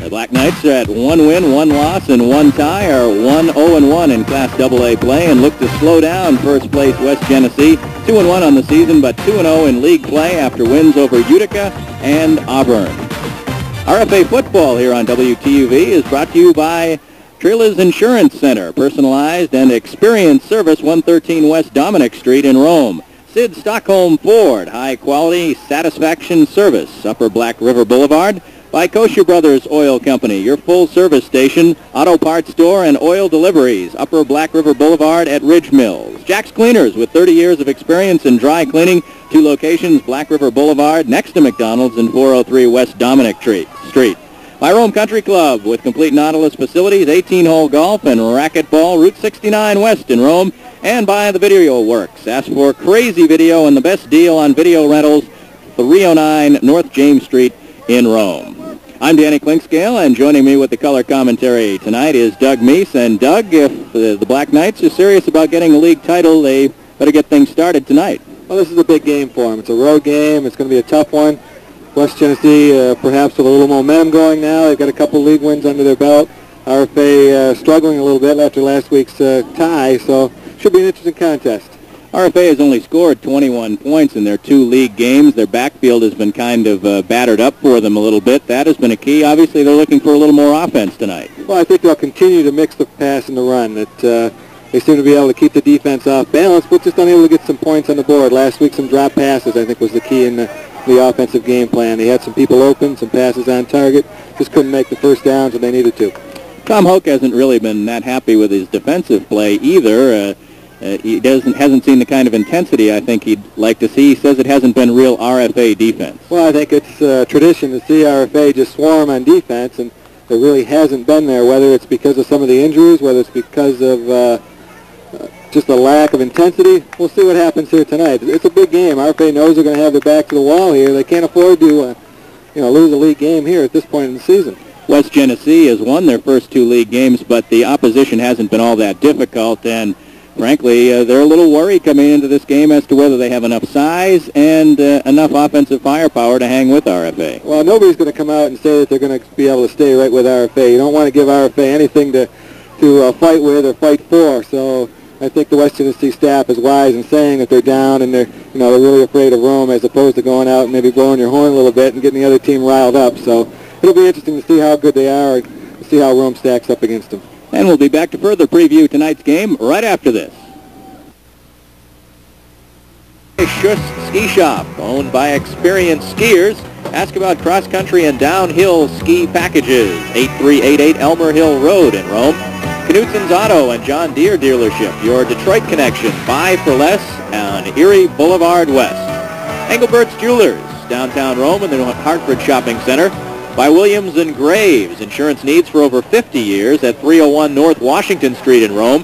The Black Knights are at 1 win, 1 loss, and 1 tie, are 1-0-1 in Class AA play, and look to slow down first place West Genesee. 2-1 on the season, but 2-0 in league play after wins over Utica and Auburn. RFA football here on WTUV is brought to you by Trilla's Insurance Center, personalized and experienced service, 113 West Dominic Street in Rome. Sid Stockholm Ford, high-quality satisfaction service, Upper Black River Boulevard. By Kosher Brothers Oil Company, your full-service station, auto parts store, and oil deliveries, Upper Black River Boulevard at Ridge Mills. Jack's Cleaners, with 30 years of experience in dry cleaning, 2 locations, Black River Boulevard, next to McDonald's, and 403 West Dominic Street. By Rome Country Club, with complete Nautilus facilities, 18-hole golf, and racquetball, Route 69 West in Rome. And by the Video Works. Ask for Crazy Video and the best deal on video rentals, 309 North James Street in Rome. I'm Danny Klinkscale, and joining me with the color commentary tonight is Doug Meese. And Doug, if the Black Knights are serious about getting a league title, they better get things started tonight. Well, this is a big game for them. It's a road game. It's going to be a tough one. West Genesee, perhaps with a little momentum going now. They've got a couple league wins under their belt. RFA struggling a little bit after last week's tie, so should be an interesting contest. RFA has only scored 21 points in their 2 league games. Their backfield has been kind of battered up for them a little bit. That has been a key. Obviously, they're looking for a little more offense tonight. Well, I think they'll continue to mix the pass and the run. They seem to be able to keep the defense off balance, but just unable to get some points on the board. Last week, some drop passes, I think, was the key in the offensive game plan. They had some people open, some passes on target, just couldn't make the first downs when they needed to. Tom Hoke hasn't really been that happy with his defensive play either. He hasn't seen the kind of intensity I think he'd like to see. He says it hasn't been real RFA defense. Well, I think it's tradition to see RFA just swarm on defense, and it really hasn't been there, whether it's because of some of the injuries, whether it's because of just a lack of intensity. We'll see what happens here tonight. It's a big game. RFA knows they're going to have their back to the wall here. They can't afford to lose a league game here at this point in the season. West Genesee has won their first 2 league games, but the opposition hasn't been all that difficult, and frankly, they're a little worried coming into this game as to whether they have enough size and enough offensive firepower to hang with RFA. Well, nobody's going to come out and say that they're going to be able to stay right with RFA. You don't want to give RFA anything to fight with or fight for. So I think the West Genesee staff is wise in saying that they're down and they're really afraid of Rome, as opposed to going out and maybe blowing your horn a little bit and getting the other team riled up. So it'll be interesting to see how good they are and see how Rome stacks up against them. And we'll be back to further preview tonight's game right after this. Schuss Ski Shop, owned by experienced skiers. Ask about cross-country and downhill ski packages. 8388 Elmer Hill Road in Rome. Knutson's Auto and John Deere dealership, your Detroit connection. Buy for less on Erie Boulevard West. Engelbert's Jewelers, downtown Rome in the Hartford Shopping Center. By Williams and Graves, insurance needs for over 50 years at 301 North Washington Street in Rome.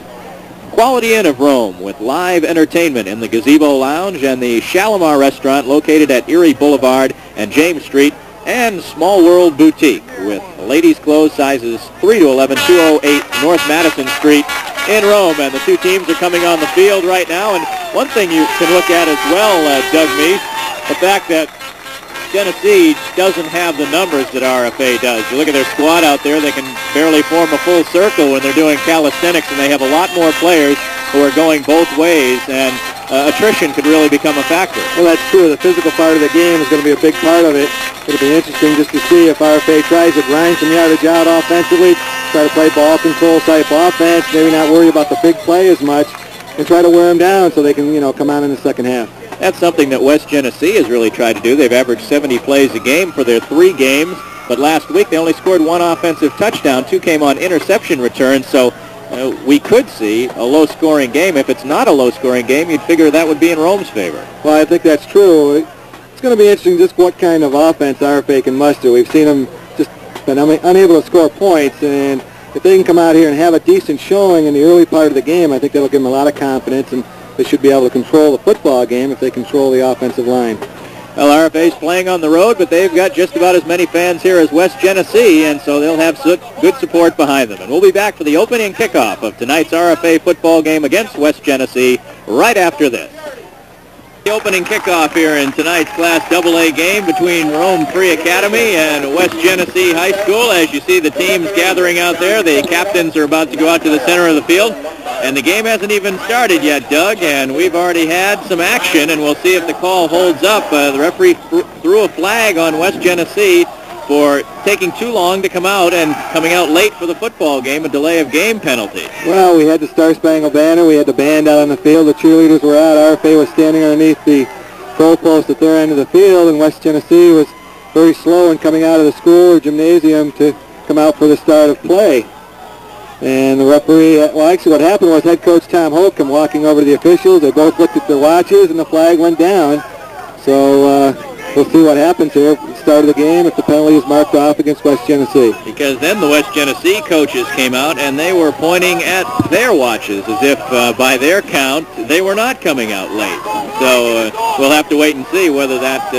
Quality Inn of Rome with live entertainment in the Gazebo Lounge and the Shalimar Restaurant located at Erie Boulevard and James Street. And Small World Boutique with ladies' clothes sizes 3 to 11, 208 North Madison Street in Rome. And the 2 teams are coming on the field right now. And one thing you can look at as well, Doug Meese, the fact that Genesee doesn't have the numbers that RFA does. You look at their squad out there, they can barely form a full circle when they're doing calisthenics, and they have a lot more players who are going both ways, and attrition could really become a factor. Well, that's true. The physical part of the game is going to be a big part of it. It'll be interesting just to see if RFA tries to grind some yardage out offensively, try to play ball control type offense, maybe not worry about the big play as much, and try to wear them down so they can, come out in the second half. That's something that West Genesee has really tried to do. They've averaged 70 plays a game for their 3 games, but last week they only scored 1 offensive touchdown. 2 came on interception returns, so we could see a low-scoring game. If it's not a low-scoring game, you'd figure that would be in Rome's favor. Well, I think that's true. It's going to be interesting just what kind of offense RFA can muster. We've seen them just been unable to score points, and if they can come out here and have a decent showing in the early part of the game, I think that'll give them a lot of confidence, and they should be able to control the football game if they control the offensive line. Well, RFA's playing on the road, but they've got just about as many fans here as West Genesee, and so they'll have such good support behind them. And we'll be back for the opening kickoff of tonight's RFA football game against West Genesee right after this. The opening kickoff here in tonight's Class AA game between Rome Free Academy and West Genesee High School. As you see the teams gathering out there, the captains are about to go out to the center of the field. And the game hasn't even started yet, Doug, and we've already had some action, and we'll see if the call holds up. The referee threw a flag on West Genesee for taking too long to come out and coming out late for the football game, a delay of game penalty. Well, we had the Star Spangled Banner. We had the band out on the field. The cheerleaders were out. RFA was standing underneath the goalpost at their end of the field, and West Genesee was very slow in coming out of the school or gymnasium to come out for the start of play. And the referee, well, actually what happened was head coach Tom Holcomb walking over to the officials. They both looked at their watches, and the flag went down. So we'll see what happens here at the start of the game if the penalty is marked off against West Genesee. Because then the West Genesee coaches came out, and they were pointing at their watches as if by their count they were not coming out late. So we'll have to wait and see whether that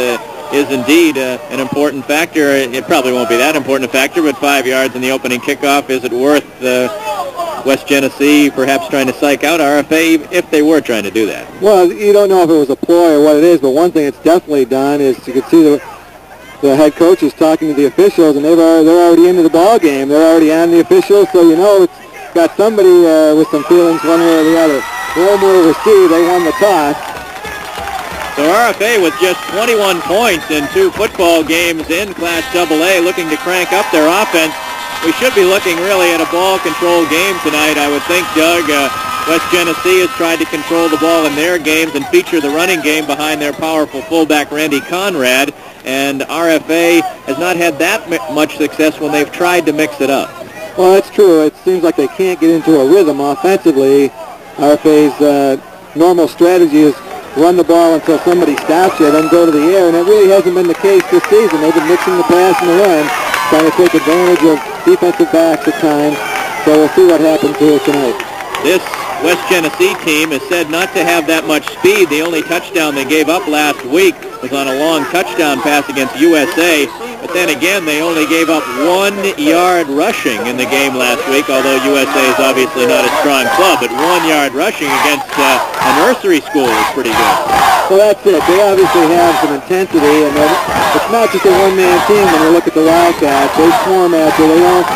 is indeed an important factor. It probably won't be that important a factor, but 5 yards in the opening kickoff, is it worth West Genesee perhaps trying to psych out RFA if they were trying to do that? Well, you don't know if it was a ploy or what it is, but one thing it's definitely done is you can see the head coach is talking to the officials, and they're already into the ball game. They're already on the officials, so you know it's got somebody with some feelings one way or the other. Rome will receive. They won the toss. So RFA with just 21 points in 2 football games in Class AA, looking to crank up their offense. We should be looking really at a ball control game tonight, I would think, Doug. West Genesee has tried to control the ball in their games and feature the running game behind their powerful fullback Randy Conrad, and RFA has not had that much success when they've tried to mix it up. Well, that's true. It seems like they can't get into a rhythm offensively. RFA's normal strategy is run the ball until somebody stops you, then go to the air, and it really hasn't been the case this season. They've been mixing the pass and the run, trying to take advantage of defensive backs at times. So we'll see what happens here tonight. This West Genesee team is said not to have that much speed. The only touchdown they gave up last week was on a long touchdown pass against USA. But then again, they only gave up 1 yard rushing in the game last week, although USA is obviously not a strong club. But 1 yard rushing against a nursery school is pretty good. So that's it. They obviously have some intensity, and it's not just a one-man team when you look at the Wildcats. They swarm at you. They don't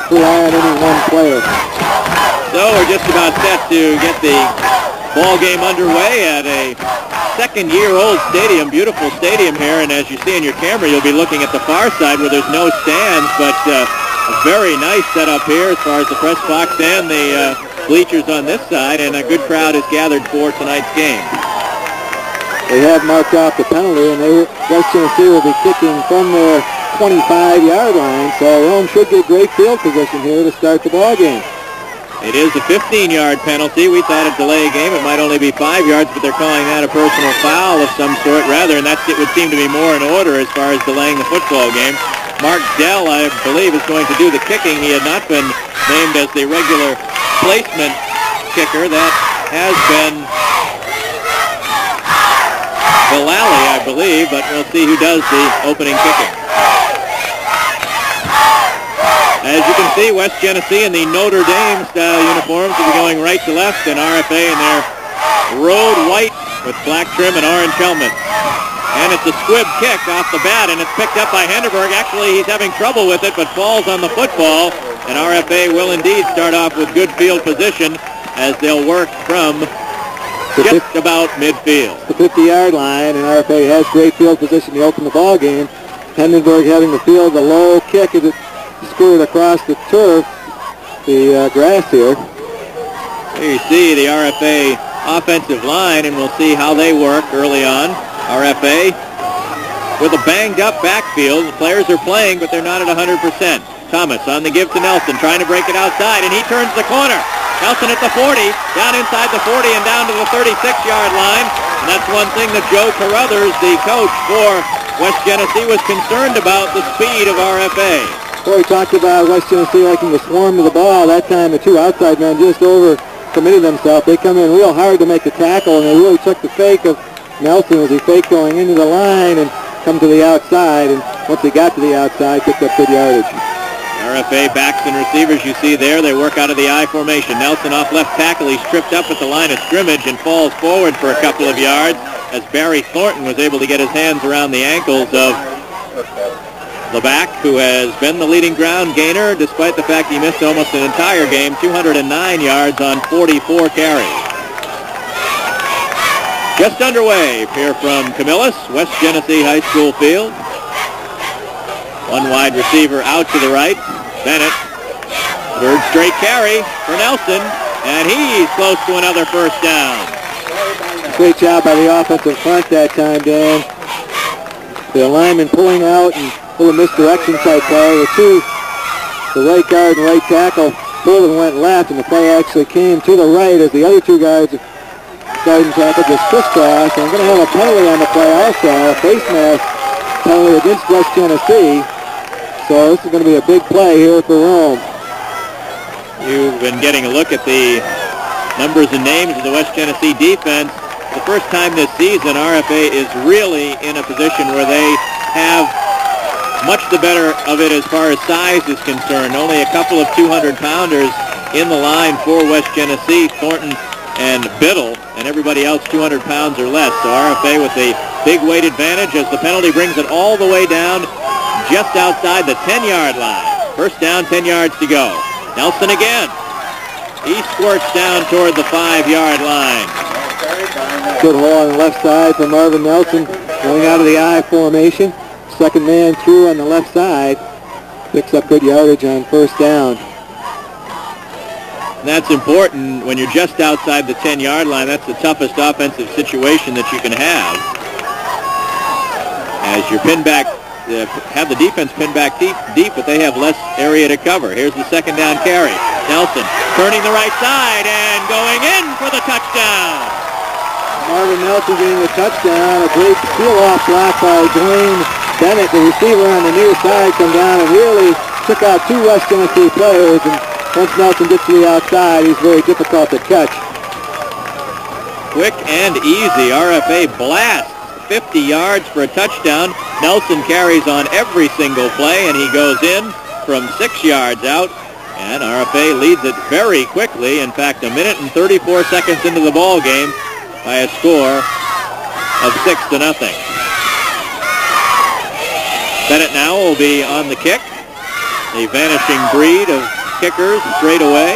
rely on any one player. So we're just about set to get the ball game underway at a second-year-old stadium, beautiful stadium here, and as you see in your camera, you'll be looking at the far side where there's no stands, but a very nice setup here as far as the press box and the bleachers on this side, and a good crowd is gathered for tonight's game. They have marked off the penalty, and West Genesee will be kicking from their 25-yard line, so Rome should get great field position here to start the ball game. It is a 15-yard penalty. We thought a delay game it might only be 5 yards, but they're calling that a personal foul of some sort rather, and it would seem to be more in order as far as delaying the football game. Mark Dell, I believe, is going to do the kicking. He had not been named as the regular placement kicker. That has been Vallely, I believe, but we'll see who does the opening kicking. As you can see, West Genesee in the Notre Dame style uniforms will be going right to left, and RFA in their road white with black trim and orange helmets. And it's a squib kick off the bat, and it's picked up by Henderberg. Actually, he's having trouble with it, but falls on the football. And RFA will indeed start off with good field position as they'll work from just about midfield. The 50-yard line, and RFA has great field position to open the ball game. Henderberg having to field the low kick as it squirted across the turf, the grass here. Here you see the RFA offensive line, and we'll see how they work early on. RFA with a banged-up backfield. The players are playing, but they're not at 100%. Thomas on the give to Nelson, trying to break it outside, and he turns the corner. Nelson at the 40, down inside the 40 and down to the 36-yard line. And that's one thing that Joe Carruthers, the coach for West Genesee, was concerned about, the speed of RFA. Well, we talked about West Genesee liking to swarm to the ball. That time the 2 outside men just over-committed themselves. They come in real hard to make the tackle, and they really took the fake of Nelson as he faked going into the line and come to the outside. And once he got to the outside, picked up good yardage. RFA backs and receivers, you see there, they work out of the I formation. Nelson off left tackle, he's tripped up at the line of scrimmage and falls forward for a couple of yards. as Barry Thornton was able to get his hands around the ankles of the back, who has been the leading ground gainer despite the fact he missed almost an entire game, 209 yards on 44 carries. Just underway here from Camillus, West Genesee High School field. One wide receiver out to the right. Bennett, third straight carry for Nelson, and he's close to another first down. Great job by the offensive front that time, Dan. The lineman pulling out and a little misdirection type play. The right guard and right tackle pulled and went left, and the play actually came to the right as the other two guards, guard and tackle, just crisscrossed. And I'm going to have a penalty on the play also, a face mask penalty against West Genesee. So this is going to be a big play here for Rome. You've been getting a look at the numbers and names of the West Genesee defense. The first time this season, RFA is really in a position where they have much the better of it as far as size is concerned. Only a couple of 200-pounders in the line for West Genesee, Thornton and Biddle, and everybody else 200 pounds or less. So RFA with a big weight advantage as the penalty brings it all the way down just outside the 10-yard line. First down, 10 yards to go. Nelson again. He squirts down toward the 5-yard line. Good hole on the left side for Marvin Nelson, going out of the I formation. Second man through on the left side. Picks up good yardage on first down. That's important when you're just outside the 10-yard line. That's the toughest offensive situation that you can have. As you're pinned back, have the defense pinned back deep, but they have less area to cover. Here's the second down carry. Nelson turning the right side and going in for the touchdown. Marvin Nelson getting the touchdown. A great peel-off block by Dwayne Bennett, the receiver on the near side, come down and really took out two West Genesee players. And once Nelson gets to the outside, he's very difficult to catch. Quick and easy. RFA blasts 50 yards for a touchdown. Nelson carries on every single play, and he goes in from 6 yards out. And RFA leads it very quickly. In fact, a minute and 34 seconds into the ball game by a score of 6-0. Bennett now will be on the kick. A vanishing breed of kickers straight away.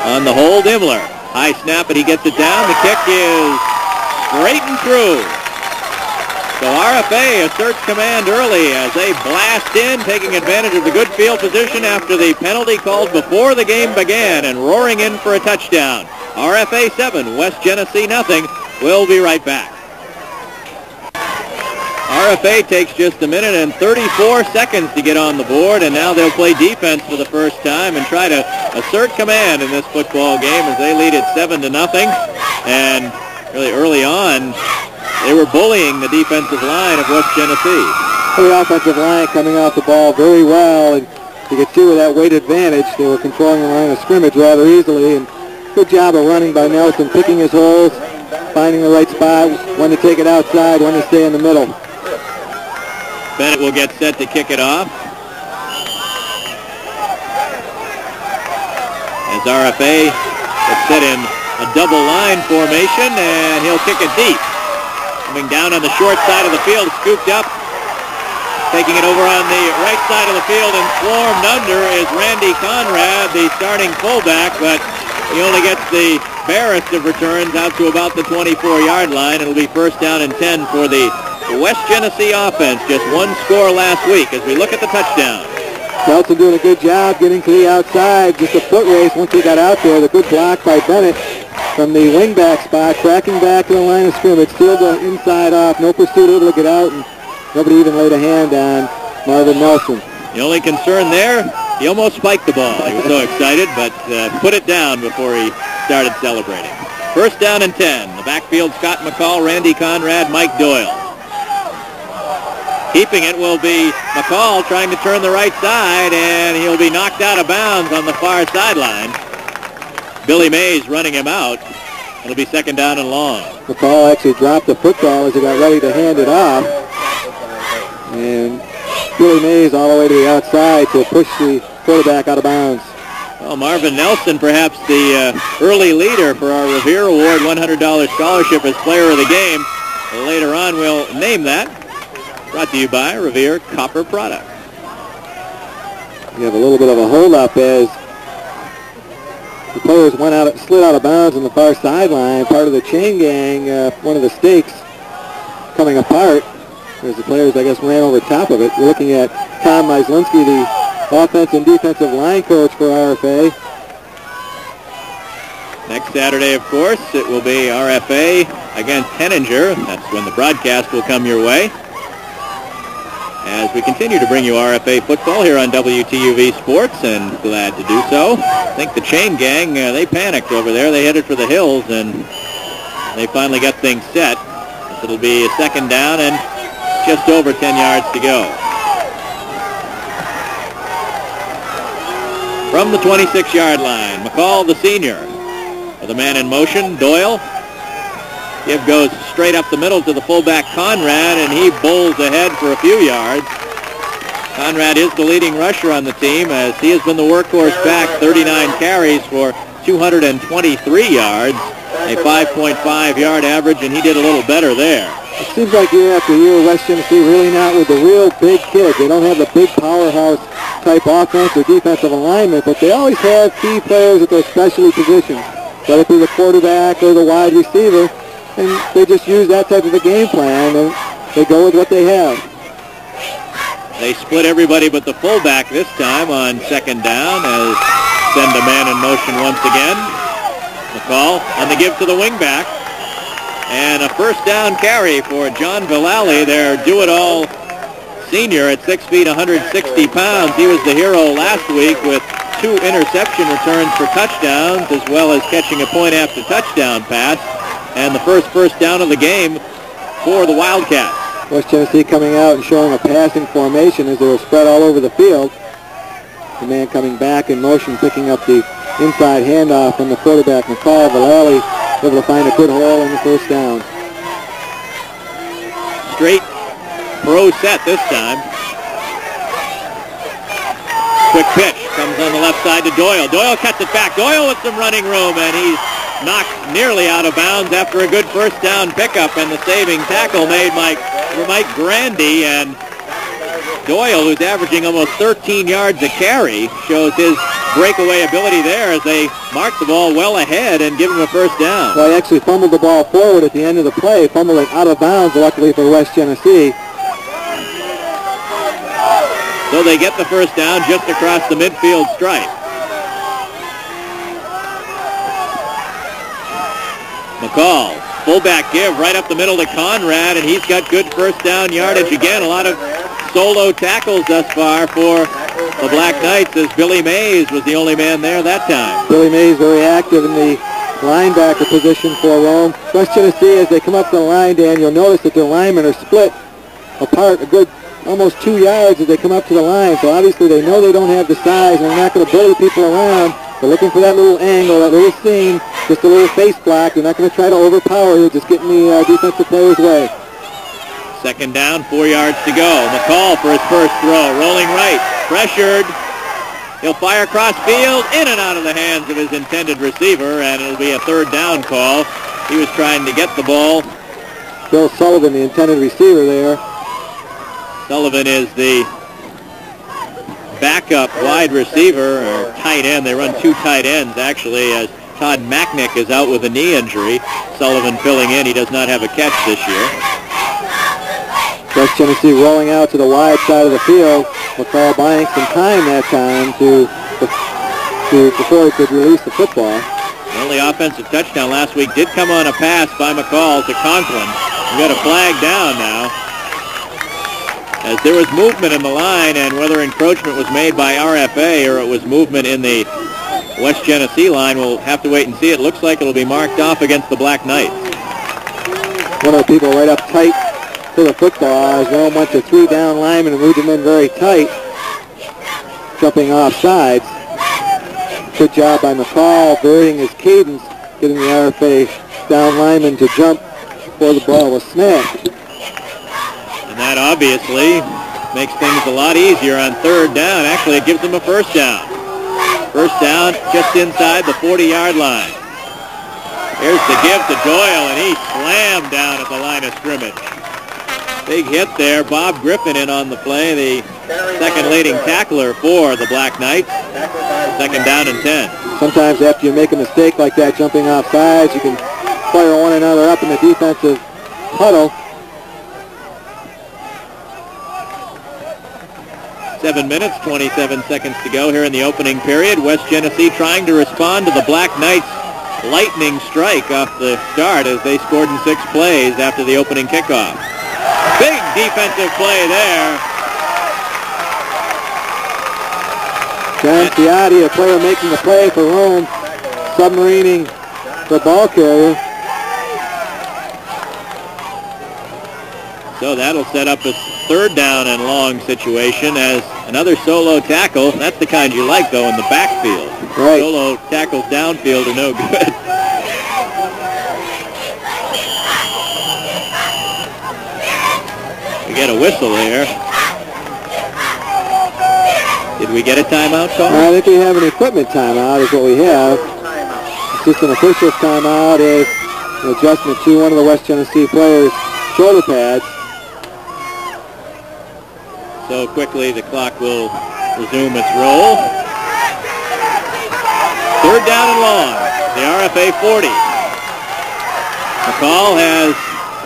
On the hold, Imler. High snap, and he gets it down. The kick is straight and through. So RFA asserts command early as they blast in, taking advantage of the good field position after the penalty called before the game began, and roaring in for a touchdown. RFA 7, West Genesee nothing. We'll be right back. RFA takes just a minute and 34 seconds to get on the board, and now they'll play defense for the first time and try to assert command in this football game as they lead it 7-0. And really early on, they were bullying the defensive line of West Genesee. The offensive line coming off the ball very well, and you could see with that weight advantage, they were controlling the line of scrimmage rather easily. And good job of running by Nelson, picking his holes, finding the right spot, when to take it outside, when to stay in the middle. Bennett will get set to kick it off. As RFA gets set in a double line formation, and he'll kick it deep. Coming down on the short side of the field, scooped up. Taking it over on the right side of the field and swarmed under is Randy Conrad, the starting fullback, but he only gets the barest of returns out to about the 24-yard line. It'll be first down and 10 for the West Genesee offense. Just one score last week as we look at the touchdown. Nelson doing a good job getting to the outside. Just a foot race once he got out there. The good block by Bennett from the wingback spot, cracking back to the line of scrimmage. Still the inside off. No pursuit, able to get out, and nobody even laid a hand on Marvin Nelson. The only concern there, he almost spiked the ball. He was so excited, but put it down before he started celebrating. First down and 10. The backfield, Scott McCall, Randy Conrad, Mike Doyle. Keeping it will be McCall trying to turn the right side, and he'll be knocked out of bounds on the far sideline. Billy Mays running him out. It'll be second down and long. McCall actually dropped the football as he got ready to hand it off. And Billy Mays all the way to the outside to push the quarterback out of bounds. Well, Marvin Nelson, perhaps the early leader for our Revere Award $100 scholarship as player of the game. Later on, we'll name that. Brought to you by Revere Copper Products. You have a little bit of a hold-up as the players slid out of bounds on the far sideline. Part of the chain gang, one of the stakes coming apart as the players, I guess, ran over top of it. We're looking at Tom Myslinski, the offense and defensive line coach for RFA. Next Saturday, of course, it will be RFA against Henninger. That's when the broadcast will come your way. As we continue to bring you RFA football here on WTUV Sports, and glad to do so. I think the chain gang, they panicked over there. They headed for the hills, and they finally got things set. It'll be a second down and just over 10 yards to go. From the 26-yard line, McCall, the senior, with a man in motion. Doyle. Give goes straight up the middle to the fullback Conrad, and he bowls ahead for a few yards. Conrad is the leading rusher on the team, as he has been the workhorse back, 39 carries for 223 yards, a 5.5-yard average, and he did a little better there. It seems like year after year, West Genesee really not with the real big kids. They don't have the big powerhouse type offense or defensive alignment, but they always have key players at their specialty positions, whether it be the quarterback or the wide receiver. And they just use that type of a game plan, and they go with what they have. They split everybody but the fullback this time on second down, as send a man in motion once again. McCall on the give to the wingback. And a first down carry for John Villali, their do-it-all senior at 6 feet, 160 pounds. He was the hero last week with 2 interception returns for touchdowns, as well as catching a point after touchdown pass. And the first down of the game for the Wildcats. West Genesee coming out and showing a passing formation as they were spread all over the field. The man coming back in motion, picking up the inside handoff from the quarterback, McCall. Villali able to find a good hole in the first down. Straight pro set this time. Quick pitch comes on the left side to Doyle. Doyle cuts it back. Doyle with some running room, and he's knocked nearly out of bounds after a good first down pickup, and the saving tackle made for Mike Grandy. And Doyle, who's averaging almost 13 yards a carry, shows his breakaway ability there as they mark the ball well ahead and give him a first down. Well, he actually fumbled the ball forward at the end of the play, fumbled it out of bounds, luckily for West Genesee. So they get the first down just across the midfield stripe. McCall, fullback give right up the middle to Conrad, and he's got good first down yardage again. A lot of solo tackles thus far for the Black Knights, as Billy Mays was the only man there that time. Billy Mays very active in the linebacker position for Rome. West Genesee, as they come up the line, Dan, you'll notice that their linemen are split apart a good almost 2 yards as they come up to the line. So obviously they know they don't have the size, and they're not going to bully people around. They're looking for that little angle, that little seam, just a little face block. They're not going to try to overpower you, just getting the defensive player's way. Second down, 4 yards to go. McCall for his first throw, rolling right, pressured. He'll fire cross field, in and out of the hands of his intended receiver, and it'll be a third down call. He was trying to get the ball. Bill Sullivan, the intended receiver there. Sullivan is the backup wide receiver, or tight end. They run 2 tight ends, actually, as Todd Macknick is out with a knee injury. Sullivan filling in. He does not have a catch this year. West Genesee rolling out to the wide side of the field. McCall buying some time that time before he could release the football. The only offensive touchdown last week did come on a pass by McCall to Conklin. We got a flag down now, as there was movement in the line, and whether encroachment was made by RFA or it was movement in the West Genesee line, we'll have to wait and see. It looks like it'll be marked off against the Black Knights. One of the people right up tight to the football as Rome went to 3 down linemen and moved them in very tight, jumping off sides. Good job by McCall, varying his cadence, getting the RFA down lineman to jump before the ball was smashed. And that obviously makes things a lot easier on third down. Actually, it gives them a first down. First down just inside the 40-yard line. Here's the give to Doyle, and he slammed down at the line of scrimmage. Big hit there. Bob Griffin in on the play, the second leading tackler for the Black Knights. Second down and 10. Sometimes after you make a mistake like that, jumping off sides, you can fire one another up in the defensive huddle. 7 minutes, 27 seconds to go here in the opening period. West Genesee trying to respond to the Black Knights' lightning strike off the start as they scored in 6 plays after the opening kickoff. Big defensive play there. John Fiotti, a player making the play for Rome, submarining the ball carrier. So that'll set up a third down and long situation as another solo tackle. That's the kind you like, though, in the backfield. Right. Solo tackles downfield are no good. We get a whistle there. Did we get a timeout call? I think we have an equipment timeout is what we have. Assistant official's timeout is an adjustment to one of the West Genesee players' shoulder pads. So quickly the clock will resume its roll. Third down and long. The RFA 40. McCall has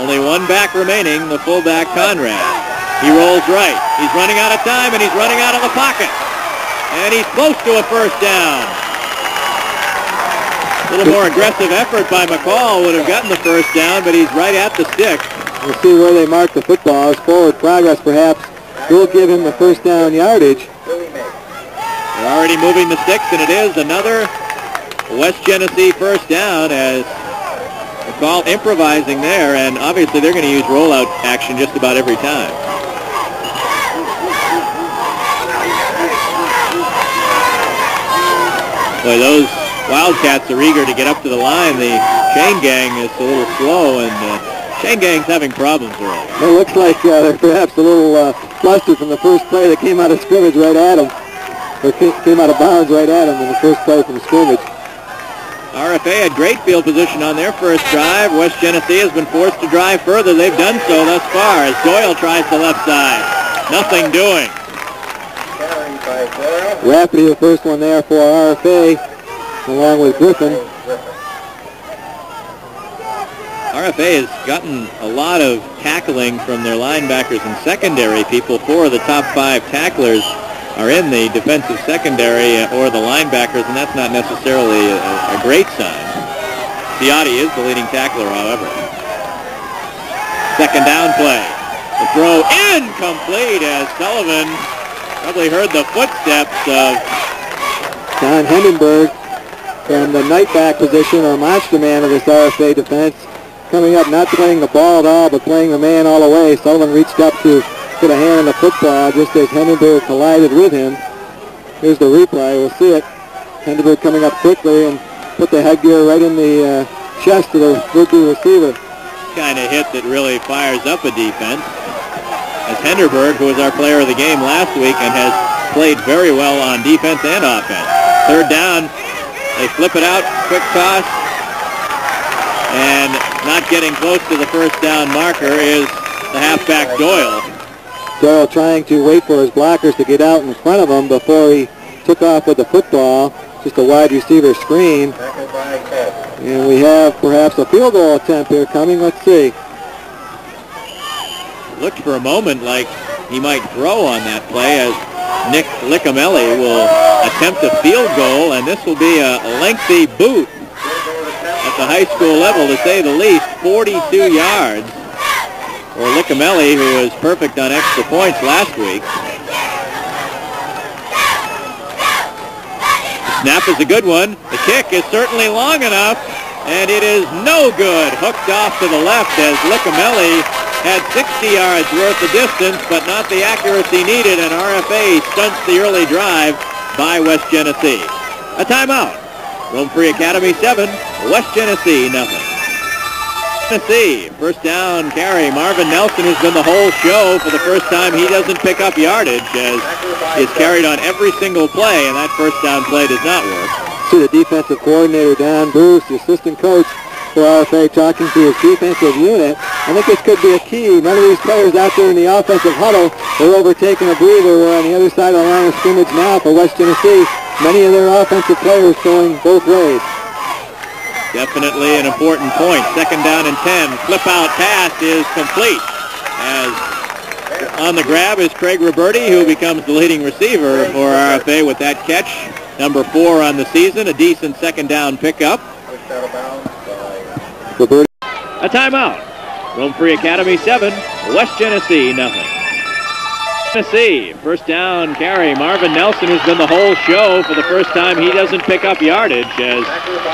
only one back remaining, the fullback Conrad. He rolls right. He's running out of time, and he's running out of the pocket. And he's close to a first down. A little more aggressive effort by McCall would have gotten the first down, but he's right at the stick. We'll see where they mark the football. His forward progress perhaps will give him the first down yardage. They're already moving the sticks, and it is another West Genesee first down as McCall improvising there, and obviously they're going to use rollout action just about every time. Boy, those Wildcats are eager to get up to the line. The chain gang is a little slow, and chain gang's having problems early. It looks like they're perhaps a little flustered from the first play that came out of scrimmage right at them. Or came out of bounds right at them in the first play from scrimmage. RFA had great field position on their first drive. West Genesee has been forced to drive further. They've done so thus far as Doyle tries the left side. Nothing doing. Rafferty, the first one there for RFA, along with Griffin. RFA has gotten a lot of tackling from their linebackers and secondary people. 4 of the top 5 tacklers are in the defensive secondary or the linebackers, and that's not necessarily a great sign. Fiotti is the leading tackler, however. Second down play. The throw incomplete as Sullivan probably heard the footsteps of John Hindenburg from the night back position, or monster man of this RFA defense, coming up, not playing the ball at all, but playing the man all the way. Sullivan reached up to get a hand on the football just as Hindenburg collided with him. Here's the replay. We'll see it. Hindenburg coming up quickly and put the headgear right in the chest of the would-be receiver. Kind of hit that really fires up a defense. As Hindenburg, who was our player of the game last week and has played very well on defense and offense. Third down, they flip it out, quick toss, and not getting close to the first down marker is the halfback Doyle. Doyle trying to wait for his blockers to get out in front of him before he took off with the football. Just a wide receiver screen. And we have perhaps a field goal attempt here coming. Let's see. Looked for a moment like he might throw on that play as Nick Liccamelli will attempt a field goal, and this will be a lengthy boot at the high school level, to say the least. 42 yards for Liccamelli, who was perfect on extra points last week. The snap is a good one. The kick is certainly long enough, and it is no good. Hooked off to the left as Liccamelli had 60 yards worth of distance, but not the accuracy needed, and RFA stunts the early drive by West Genesee. A timeout. Rome Free Academy 7, West Genesee nothing. Genesee. First down carry. Marvin Nelson has been the whole show. For the first time, he doesn't pick up yardage as he's carried on every single play, and that first down play does not work. To the defensive coordinator, Don Bruce, the assistant coach for RFA, talking to his defensive unit. I think this could be a key. None of these players out there in the offensive huddle are overtaking a breather. We're on the other side of the line of scrimmage now for West Genesee. Many of their offensive players going both ways. Definitely an important point. Second down and 10. Flip out pass is complete. As on the grab is Craig Roberti, who becomes the leading receiver for RFA with that catch. Number 4 on the season. A decent second down pickup. A timeout. Rome Free Academy 7, West Genesee nothing. Genesee, first down carry. Marvin Nelson has been the whole show. For the first time, he doesn't pick up yardage as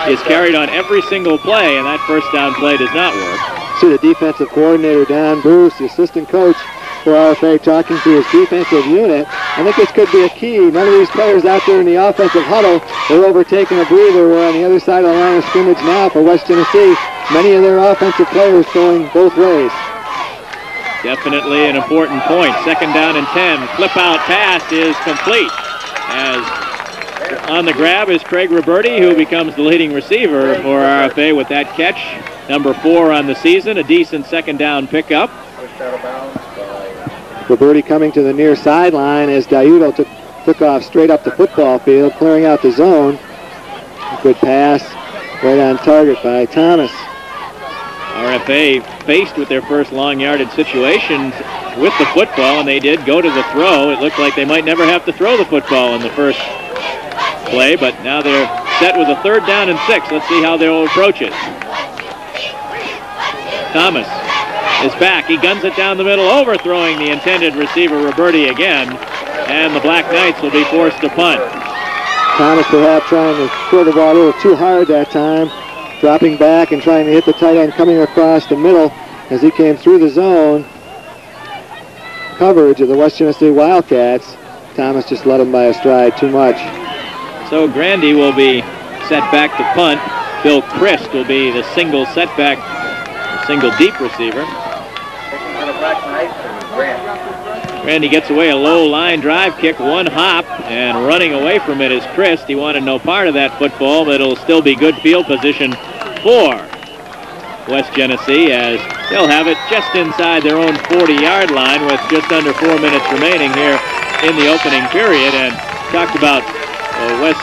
he's carried on every single play, and that first down play does not work. To the defensive coordinator, Don Bruce, the assistant coach for RFA, talking to his defensive unit. I think this could be a key. None of these players out there in the offensive huddle are overtaking a breather. We're on the other side of the line of scrimmage now for West Genesee. Many of their offensive players going both ways. Definitely an important point. Second down and 10. Flip out pass is complete. As on the grab is Craig Roberti, who becomes the leading receiver for RFA with that catch. Number 4 on the season. A decent second down pickup. Roberti coming to the near sideline as Diudo took off straight up the football field, clearing out the zone. A good pass, right on target by Thomas. RFA faced with their first long yardage situations with the football, and they did go to the throw. It looked like they might never have to throw the football in the first play, but now they're set with a third down and 6. Let's see how they'll approach it. Thomas is back. He guns it down the middle, overthrowing the intended receiver, Roberti, again, and the Black Knights will be forced to punt. Thomas perhaps trying to throw the ball a little too hard that time, dropping back and trying to hit the tight end coming across the middle as he came through the zone coverage of the West Genesee Wildcats. Thomas just led him by a stride too much. So Grandy will be set back to punt. Bill Christ will be the single setback, single deep receiver. Grandy gets away a low line drive kick, one hop, and running away from it is Christ. He wanted no part of that football, but it'll still be good field position for West Genesee as they'll have it just inside their own 40-yard line with just under 4 minutes remaining here in the opening period. And talked about West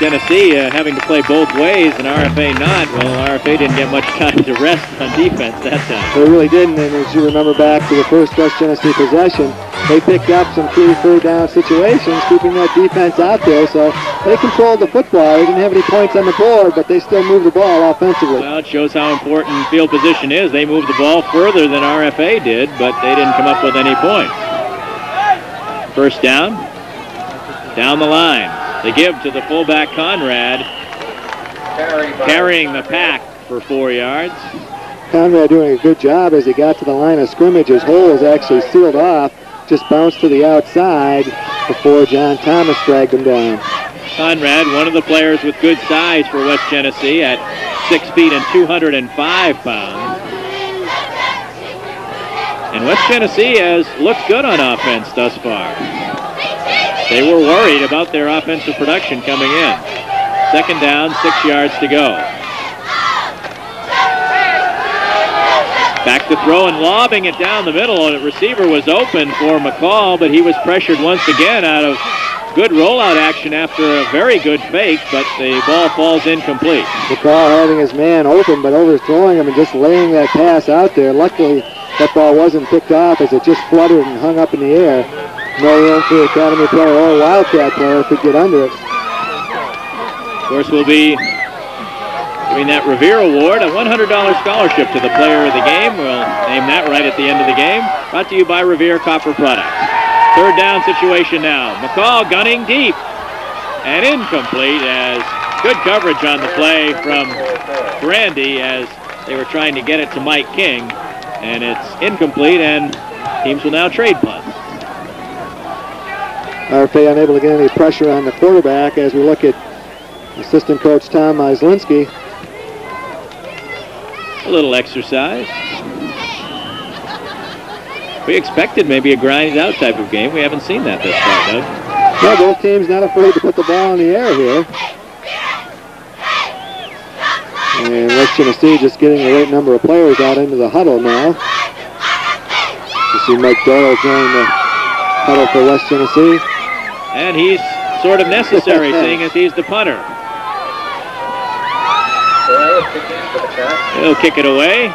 Genesee having to play both ways and RFA not. Well, RFA didn't get much time to rest on defense that time. They really didn't, and as you remember back to the first West Genesee possession, they picked up some key third down situations, keeping that defense out there, so they controlled the football. They didn't have any points on the board, but they still moved the ball offensively. Well, it shows how important field position is. They moved the ball further than RFA did, but they didn't come up with any points. First down, down the line. They give to the fullback Conrad, carrying the pack for 4 yards. Conrad doing a good job as he got to the line of scrimmage. His hole is actually sealed off, just bounced to the outside before John Thomas dragged him down. Conrad, one of the players with good size for West Genesee at 6 feet and 205 pounds. And West Genesee has looked good on offense thus far. They were worried about their offensive production coming in. Second down, 6 yards to go. Back to throw and lobbing it down the middle. The receiver was open for McCall, but he was pressured once again out of good rollout action after a very good fake, but the ball falls incomplete. McCall having his man open, but overthrowing him and just laying that pass out there. Luckily, that ball wasn't picked off as it just fluttered and hung up in the air. No room for Academy player or Wildcat player could get under it. Of course, we'll be giving that Revere Award, a $100 scholarship to the player of the game. We'll name that right at the end of the game. Brought to you by Revere Copper Products. Third down situation now. McCall gunning deep and incomplete as good coverage on the play from Grandy as they were trying to get it to Mike King. And it's incomplete, and teams will now trade punts. RFA unable to get any pressure on the quarterback as we look at assistant coach Tom Myslinski. A little exercise. We expected maybe a grinded out type of game. We haven't seen that this far, Doug. No, both teams not afraid to put the ball in the air here. And West Genesee just getting the right number of players out into the huddle now. You see Mike Doyle join the huddle for West Genesee. And he's sort of necessary, seeing as he's the punter. He'll kick it away.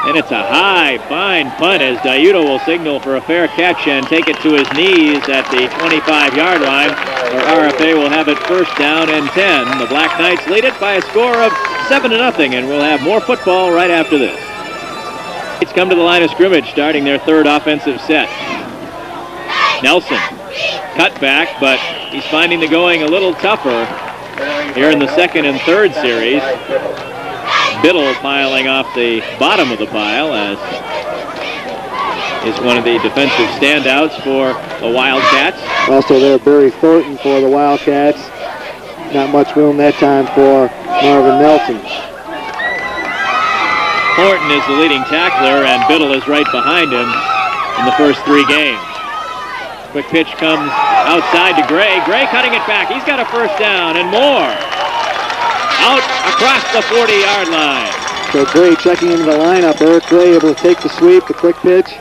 And it's a high, fine punt as Diuto will signal for a fair catch and take it to his knees at the 25-yard line, where RFA will have it first down and 10. The Black Knights lead it by a score of 7-0, and we'll have more football right after this. It's come to the line of scrimmage, starting their third offensive set. Nelson, cut back, but he's finding the going a little tougher here in the second and third series. Biddle piling off the bottom of the pile as is one of the defensive standouts for the Wildcats. Also there, Barry Thornton for the Wildcats. Not much room that time for Marvin Nelson. Thornton is the leading tackler, and Biddle is right behind him in the first three games. Quick pitch comes outside to Gray. Gray cutting it back. He's got a first down and more. Out across the 40-yard line. So Gray checking into the lineup. Eric Gray able to take the sweep, the quick pitch,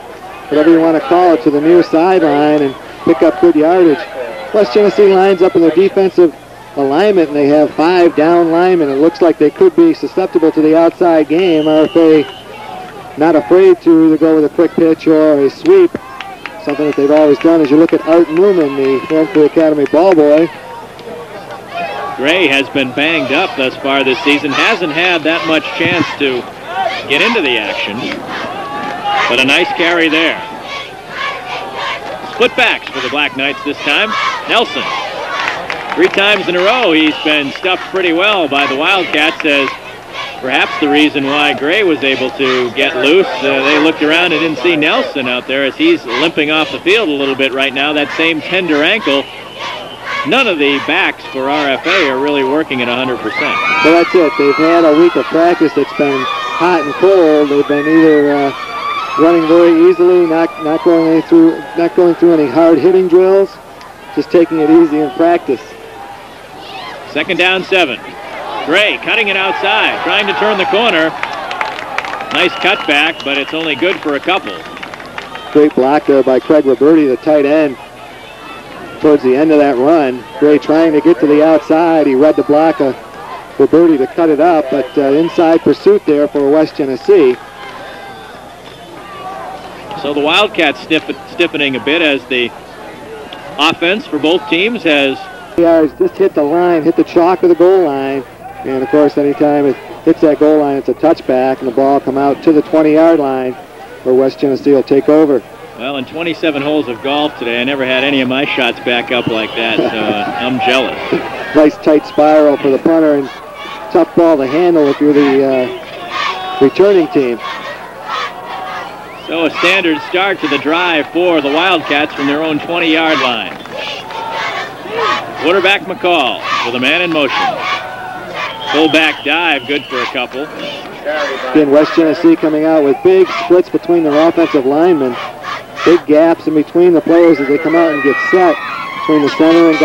whatever you want to call it, to the near sideline and pick up good yardage. West Genesee lines up in their defensive alignment, and they have 5 down linemen. It looks like they could be susceptible to the outside game. RFA not afraid to either go with a quick pitch or a sweep, something that they've always done. As you look at Art Newman, the Renfrew Academy ball boy. Gray has been banged up thus far this season, hasn't had that much chance to get into the action, but a nice carry there. Split backs for the Black Knights this time. Nelson, 3 times in a row he's been stuffed pretty well by the Wildcats, as perhaps the reason why Gray was able to get loose. They looked around and didn't see Nelson out there, as he's limping off the field a little bit right now, that same tender ankle. None of the backs for RFA are really working at 100%. Well, that's it. They've had a week of practice that's been hot and cold. They've been either running very easily, not going through any hard hitting drills, just taking it easy in practice. Second down 7. Gray cutting it outside, trying to turn the corner. Nice cutback, but it's only good for a couple. Great block there by Craig Roberti, the tight end. Towards the end of that run, Gray trying to get to the outside. He read the block of Roberti to cut it up, but inside pursuit there for West Genesee. So the Wildcats stiffening a bit, as the offense for both teams has just hit the line, hit the chalk of the goal line, and of course anytime it hits that goal line, it's a touchback, and the ball come out to the 20-yard line where West Genesee will take over. Well, in 27 holes of golf today, I never had any of my shots back up like that, so I'm jealous. Nice tight spiral for the punter, and tough ball to handle if you're the returning team. So a standard start to the drive for the Wildcats from their own 20-yard line. Quarterback McCall with a man in motion. Fullback dive, good for a couple. Again, West Genesee coming out with big splits between their offensive linemen. Big gaps in between the players as they come out and get set between the center and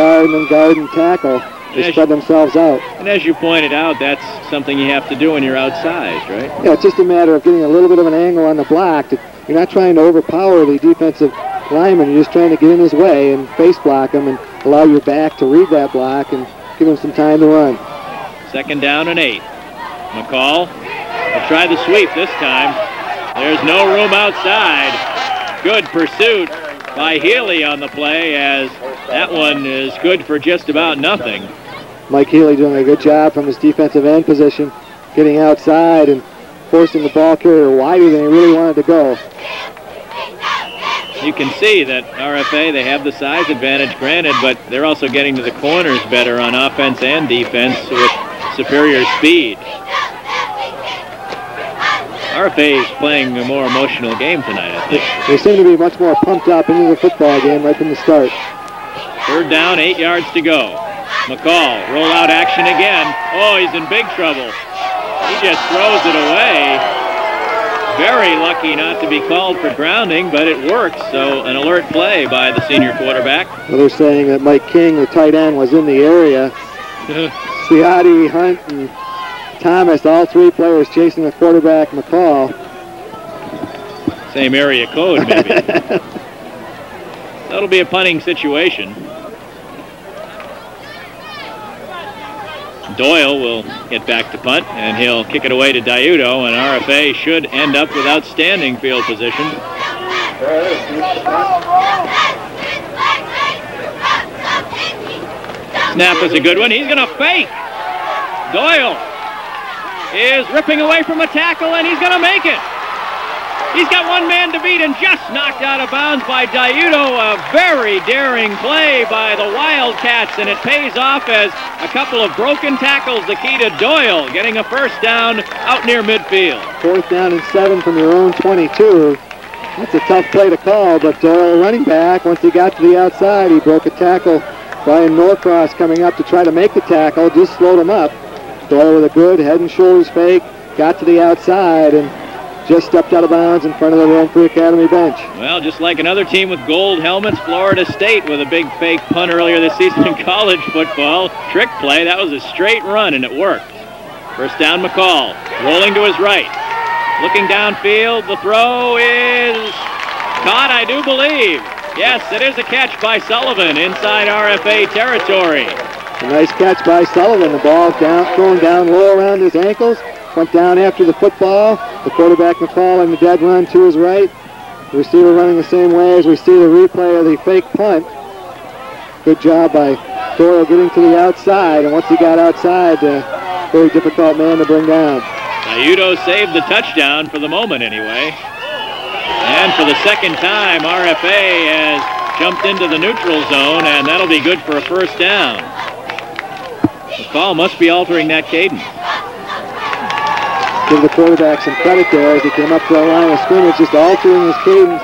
guard and tackle. They spread themselves out. And as you pointed out, that's something you have to do when you're outsized, right? Yeah, it's just a matter of getting a little bit of an angle on the block. You're not trying to overpower the defensive lineman. You're just trying to get in his way and face block him and allow your back to read that block and give him some time to run. Second down and 8. McCall will try the sweep this time. There's no room outside. Good pursuit by Healy on the play, as that one is good for just about nothing. Mike Healy doing a good job from his defensive end position, getting outside and forcing the ball carrier wider than he really wanted to go. You can see that RFA, they have the size advantage, granted, but they're also getting to the corners better on offense and defense with superior speed. RFA is playing a more emotional game tonight, I think. They seem to be much more pumped up into the football game right from the start. Third down, 8 yards to go. McCall, rollout action again. Oh, he's in big trouble. He just throws it away. Very lucky not to be called for grounding, but it works. So an alert play by the senior quarterback. Well, they're saying that Mike King, the tight end, was in the area. Ciotti, Hunt, and Thomas, all three players chasing the quarterback, McCall. Same area code, maybe. That'll be a punting situation. Doyle will get back to punt, and he'll kick it away to Diudo, and RFA should end up with outstanding field position. Snap is a good one. He's going to fake. Doyle is ripping away from a tackle, and he's going to make it. He's got one man to beat and just knocked out of bounds by Diudo. A very daring play by the Wildcats, and it pays off as a couple of broken tackles. The key to Doyle getting a first down out near midfield. 4th down and 7 from your own 22. That's a tough play to call, but Doyle, running back, once he got to the outside, he broke a tackle. Brian Norcross coming up to try to make the tackle, just slowed him up. Doyle with a good head and shoulders fake, got to the outside, and just stepped out of bounds in front of the Rome Free Academy bench. Well, just like another team with gold helmets, Florida State with a big fake punt earlier this season in college football. Trick play, that was a straight run, and it worked. First down, McCall, rolling to his right. Looking downfield, the throw is caught, I do believe. Yes, it is a catch by Sullivan inside RFA territory. A nice catch by Sullivan. The ball thrown down low around his ankles. Went down after the football. The quarterback, McCall, in the dead run to his right. The receiver running the same way as we see the replay of the fake punt. Good job by Doyle getting to the outside, and once he got outside, very difficult man to bring down. Diudo saved the touchdown for the moment anyway. And for the second time, RFA has jumped into the neutral zone, and that'll be good for a first down. McCall must be altering that cadence. Give the quarterback some credit there as he came up to the line of scrimmage, just altering his cadence.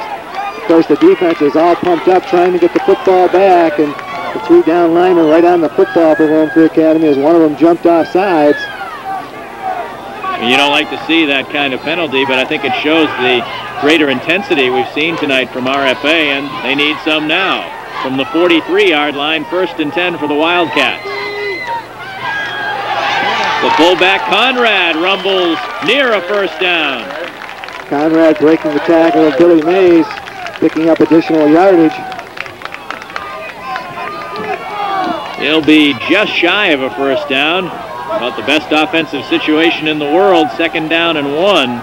Of course, the defense is all pumped up trying to get the football back, and the 3 down linemen right on the football for Rome Free Academy as one of them jumped off sides. You don't like to see that kind of penalty, but I think it shows the greater intensity we've seen tonight from RFA, and they need some now. From the 43-yard line, 1st and 10 for the Wildcats. The fullback, Conrad, rumbles near a first down. Conrad breaking the tackle of Billy Mays, picking up additional yardage. He'll be just shy of a first down. About the best offensive situation in the world, 2nd down and 1.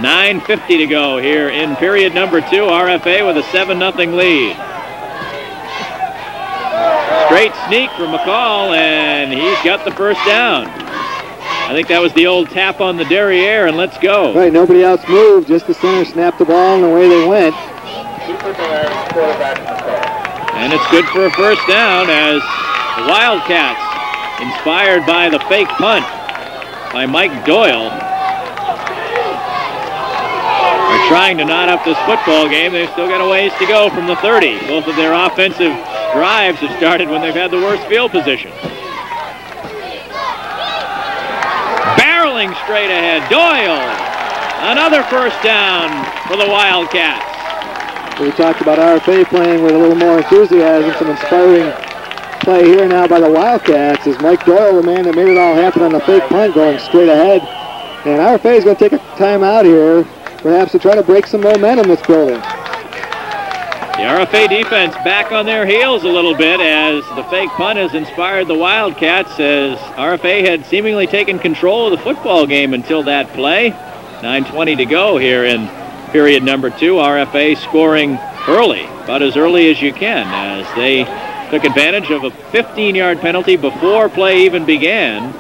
9:50 to go here in period number 2. RFA with a 7-0 lead. Straight sneak from McCall, and he's got the first down. I think that was the old tap on the derriere, and let's go. Right, nobody else moved, just the center snapped the ball, and away they went. And it's good for a first down as the Wildcats, inspired by the fake punt by Mike Doyle, are trying to knot up this football game. They've still got a ways to go from the 30. Both of their offensive drives have started when they've had the worst field position. Barreling straight ahead, Doyle. Another first down for the Wildcats. We talked about RFA playing with a little more enthusiasm, some inspiring play here now by the Wildcats is Mike Doyle, the man that made it all happen on the fake punt, going straight ahead. And RFA is going to take a timeout here, perhaps to try to break some momentum that's building. The RFA defense back on their heels a little bit as the fake punt has inspired the Wildcats, as RFA had seemingly taken control of the football game until that play. 9:20 to go here in period number 2. RFA scoring early, about as early as you can, as they took advantage of a 15-yard penalty before play even began.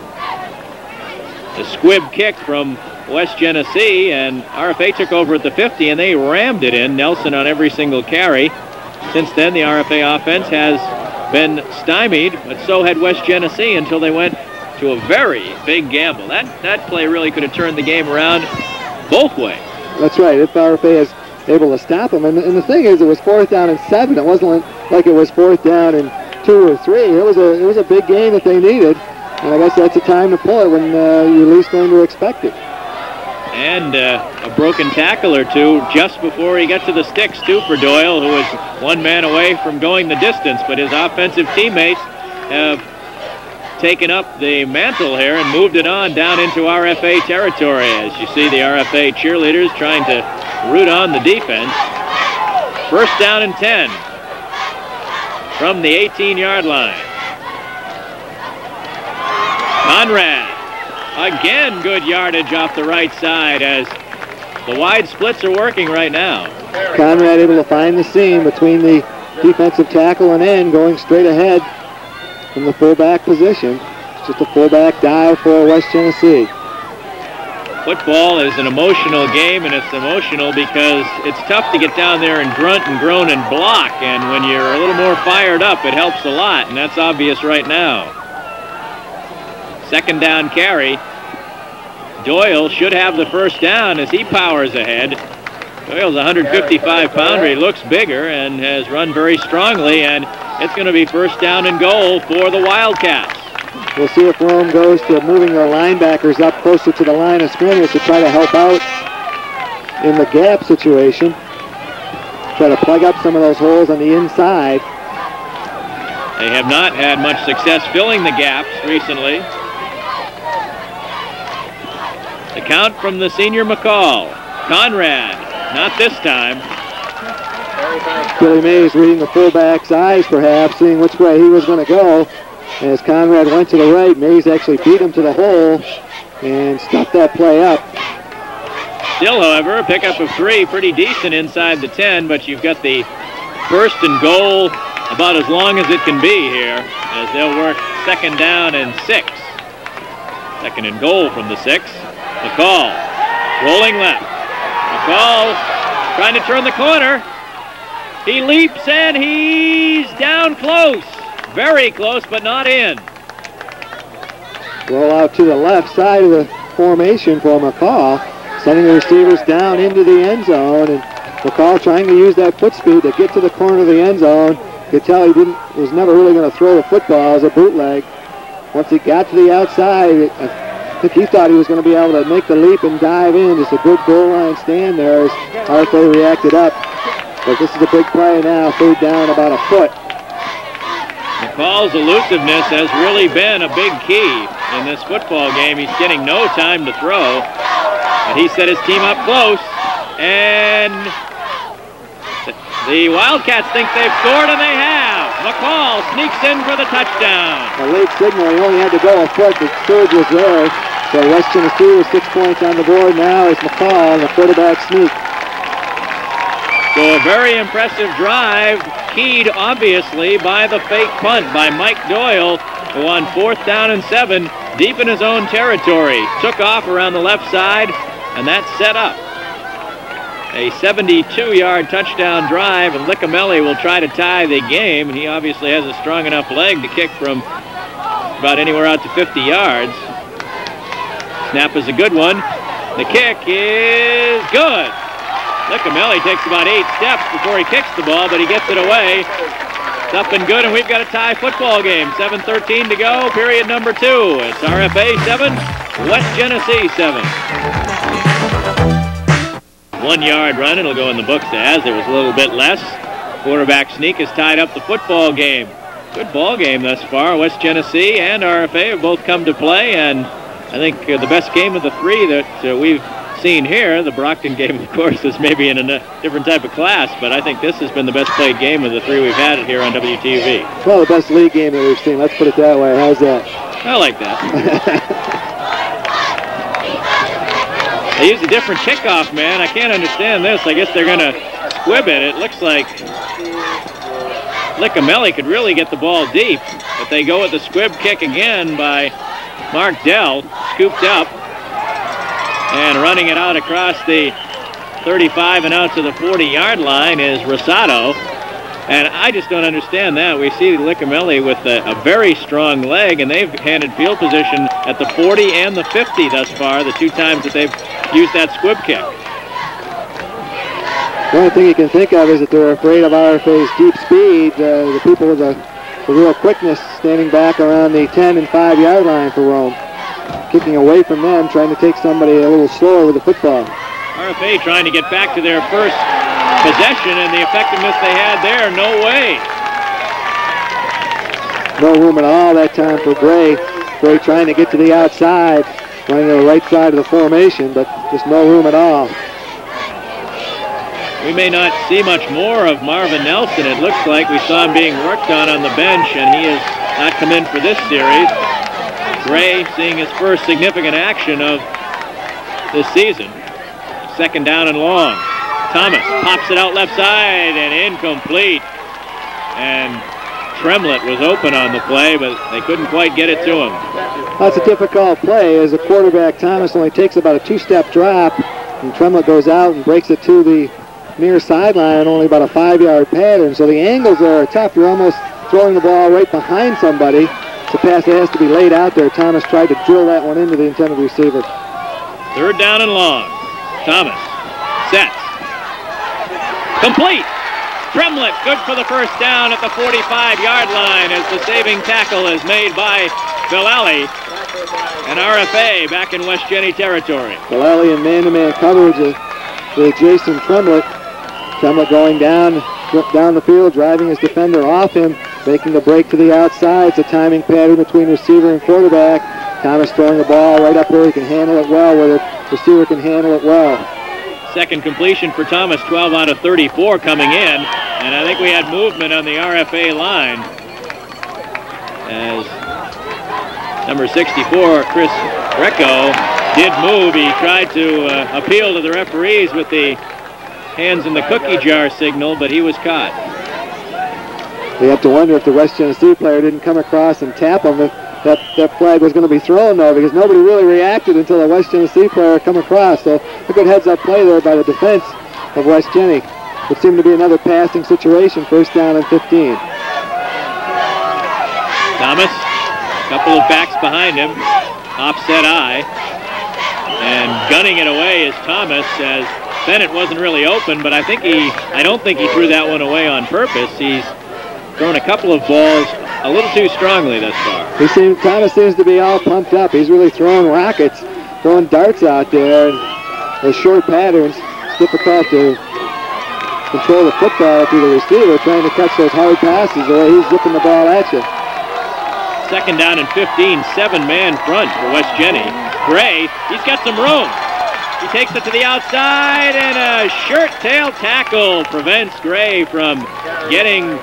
The squib kick from West Genesee, and RFA took over at the 50, and they rammed it in. Nelson on every single carry. Since then, the RFA offense has been stymied, but so had West Genesee until they went to a very big gamble. That play really could have turned the game around both ways. That's right, if RFA is able to stop them. And the thing is, it was 4th down and 7. It wasn't like it was 4th down and 2 or 3. It was a big game that they needed. And I guess that's the time to pull it when you're least going to expect it. And a broken tackle or two just before he got to the sticks, too, for Doyle, who was one man away from going the distance. But his offensive teammates have taken up the mantle here and moved it on down into RFA territory. As you see the RFA cheerleaders trying to root on the defense. First down and 10 from the 18-yard line. Conrad, again good yardage off the right side as the wide splits are working right now. Conrad able to find the seam between the defensive tackle and end, going straight ahead from the fullback position. It's just a fullback dive for West Genesee. Football is an emotional game, and it's emotional because it's tough to get down there and grunt and groan and block, and when you're a little more fired up, it helps a lot, and that's obvious right now. Second down carry. Doyle should have the first down as he powers ahead. Doyle's a 155-pounder. He looks bigger and has run very strongly, and it's going to be first down and goal for the Wildcats. We'll see if Rome goes to moving their linebackers up closer to the line of scrimmage to try to help out in the gap situation. Try to plug up some of those holes on the inside. They have not had much success filling the gaps recently. The count from the senior McCall. Conrad, not this time. Billy Mays reading the fullback's eyes perhaps, seeing which way he was going to go. As Conrad went to the right, Mays actually beat him to the hole and stuffed that play up. Still, however, a pickup of 3, pretty decent inside the 10, but you've got the first and goal about as long as it can be here as they'll work second down and 6. Second and goal from the 6. McCall rolling left. McCall trying to turn the corner. He leaps and he's down close. Very close, but not in. Roll out to the left side of the formation for McCall, sending the receivers down into the end zone, and McCall trying to use that foot speed to get to the corner of the end zone. You could tell he was never really going to throw the football as a bootleg. Once he got to the outside, I think he thought he was going to be able to make the leap and dive in. Just a good goal line stand there as RFA reacted up. But this is a big play now, third down about a foot. McCall's elusiveness has really been a big key in this football game. He's getting no time to throw, but he set his team up close, and the Wildcats think they've scored, and they have. McCall sneaks in for the touchdown. A late signal. He only had to go a foot. The surge was there. So West Genesee with 6 points on the board now is McCall and the quarterback sneak. So a very impressive drive, keyed obviously by the fake punt by Mike Doyle, who on 4th down and 7, deep in his own territory, took off around the left side, and that set up a 72-yard touchdown drive, and Licamelli will try to tie the game. He obviously has a strong enough leg to kick from about anywhere out to 50 yards. Snap is a good one. The kick is good. Licamelli takes about 8 steps before he kicks the ball, but he gets it away. It's up and good, and we've got a tie football game. 7:13 to go, period number 2. It's RFA 7, West Genesee 7. 1 yard run. It'll go in the books as there was a little bit less. Quarterback sneak has tied up the football game. Good ball game thus far. West Genesee and RFA have both come to play, and I think the best game of the 3 that we've seen here, the Brockton game, of course, is maybe in a different type of class, but I think this has been the best played game of the 3 we've had here on WTV. Well, the best league game that we've seen. Let's put it that way. How's that? I like that. They use a different kickoff, man. I can't understand this. I guess they're going to squib it. It looks like Licamelli could really get the ball deep, but they go with the squib kick again by Mark Dell, scooped up, and running it out across the 35 and out to the 40-yard line is Rosado. And I just don't understand that. We see Licamelli with a very strong leg, and they've handed field position at the 40 and the 50 thus far, the 2 times that they've used that squib kick. The only thing you can think of is that they're afraid of RFA's deep speed. The people with the the real quickness standing back around the 10 and 5-yard line for Rome. Kicking away from them, trying to take somebody a little slower with the football. RFA trying to get back to their first possession, and the effectiveness they had there, no way. No room at all that time for Gray. Gray trying to get to the outside, running to the right side of the formation, but just no room at all. We may not see much more of Marvin Nelson. It looks like we saw him being worked on the bench, and he has not come in for this series. Gray seeing his first significant action of this season. Second down and long. Thomas pops it out left side and incomplete. And Tremlett was open on the play, but they couldn't quite get it to him. That's a difficult play as the quarterback, Thomas, only takes about a 2-step drop, and Tremlett goes out and breaks it to the near sideline, only about a 5-yard pattern. So the angles are tough. You're almost throwing the ball right behind somebody. It's a pass that has to be laid out there. Thomas tried to drill that one into the intended receiver. Third down and long. Thomas sets. Complete. Tremlett good for the first down at the 45-yard line as the saving tackle is made by Villali. And RFA back in West Jenny territory. Villali in man-to-man coverage with Jason Tremlett. Tremlett going down the field, driving his defender off him, making the break to the outside. It's a timing pattern between receiver and quarterback. Thomas throwing the ball right up there. He can handle it well, where the receiver can handle it well. Second completion for Thomas, 12 out of 34 coming in. And I think we had movement on the RFA line as number 64, Chris Greco, did move. He tried to appeal to the referees with the hands in the cookie jar signal, but he was caught. We have to wonder if the West Genesee player didn't come across and tap him, that flag was going to be thrown though, because nobody really reacted until the West Genesee player come across. So a good heads-up play there by the defense of West Jenny. It seemed to be another passing situation, first down and 15. Thomas, a couple of backs behind him, offset eye, and gunning it away is Thomas, as Bennett wasn't really open, but I don't think he threw that one away on purpose. He's thrown a couple of balls a little too strongly thus far. Thomas seems to be all pumped up. He's really throwing rockets, throwing darts out there, and those short patterns. It's difficult to control the football through the receiver, trying to catch those hard passes the way he's zipping the ball at you. Second down and 15, 7-man front for West Jenny. Gray, he's got some room. He takes it to the outside, and a shirt tail tackle prevents Gray from getting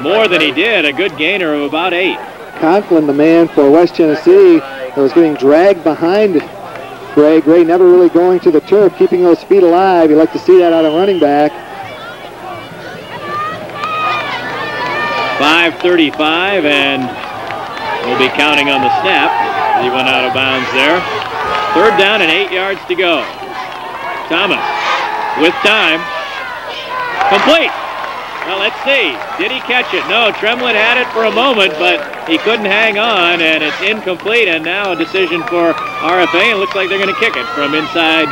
more than he did, a good gainer of about 8. Conklin, the man for West Genesee, that was getting dragged behind Gray. Gray never really going to the turf, keeping those feet alive. You like to see that out of running back. 5:35, and we'll be counting on the snap. He went out of bounds there. Third down and 8 yards to go. Thomas with time. Complete. Well, let's see. Did he catch it? No, Tremlett had it for a moment, but he couldn't hang on, and it's incomplete, and now a decision for RFA. It looks like they're going to kick it from inside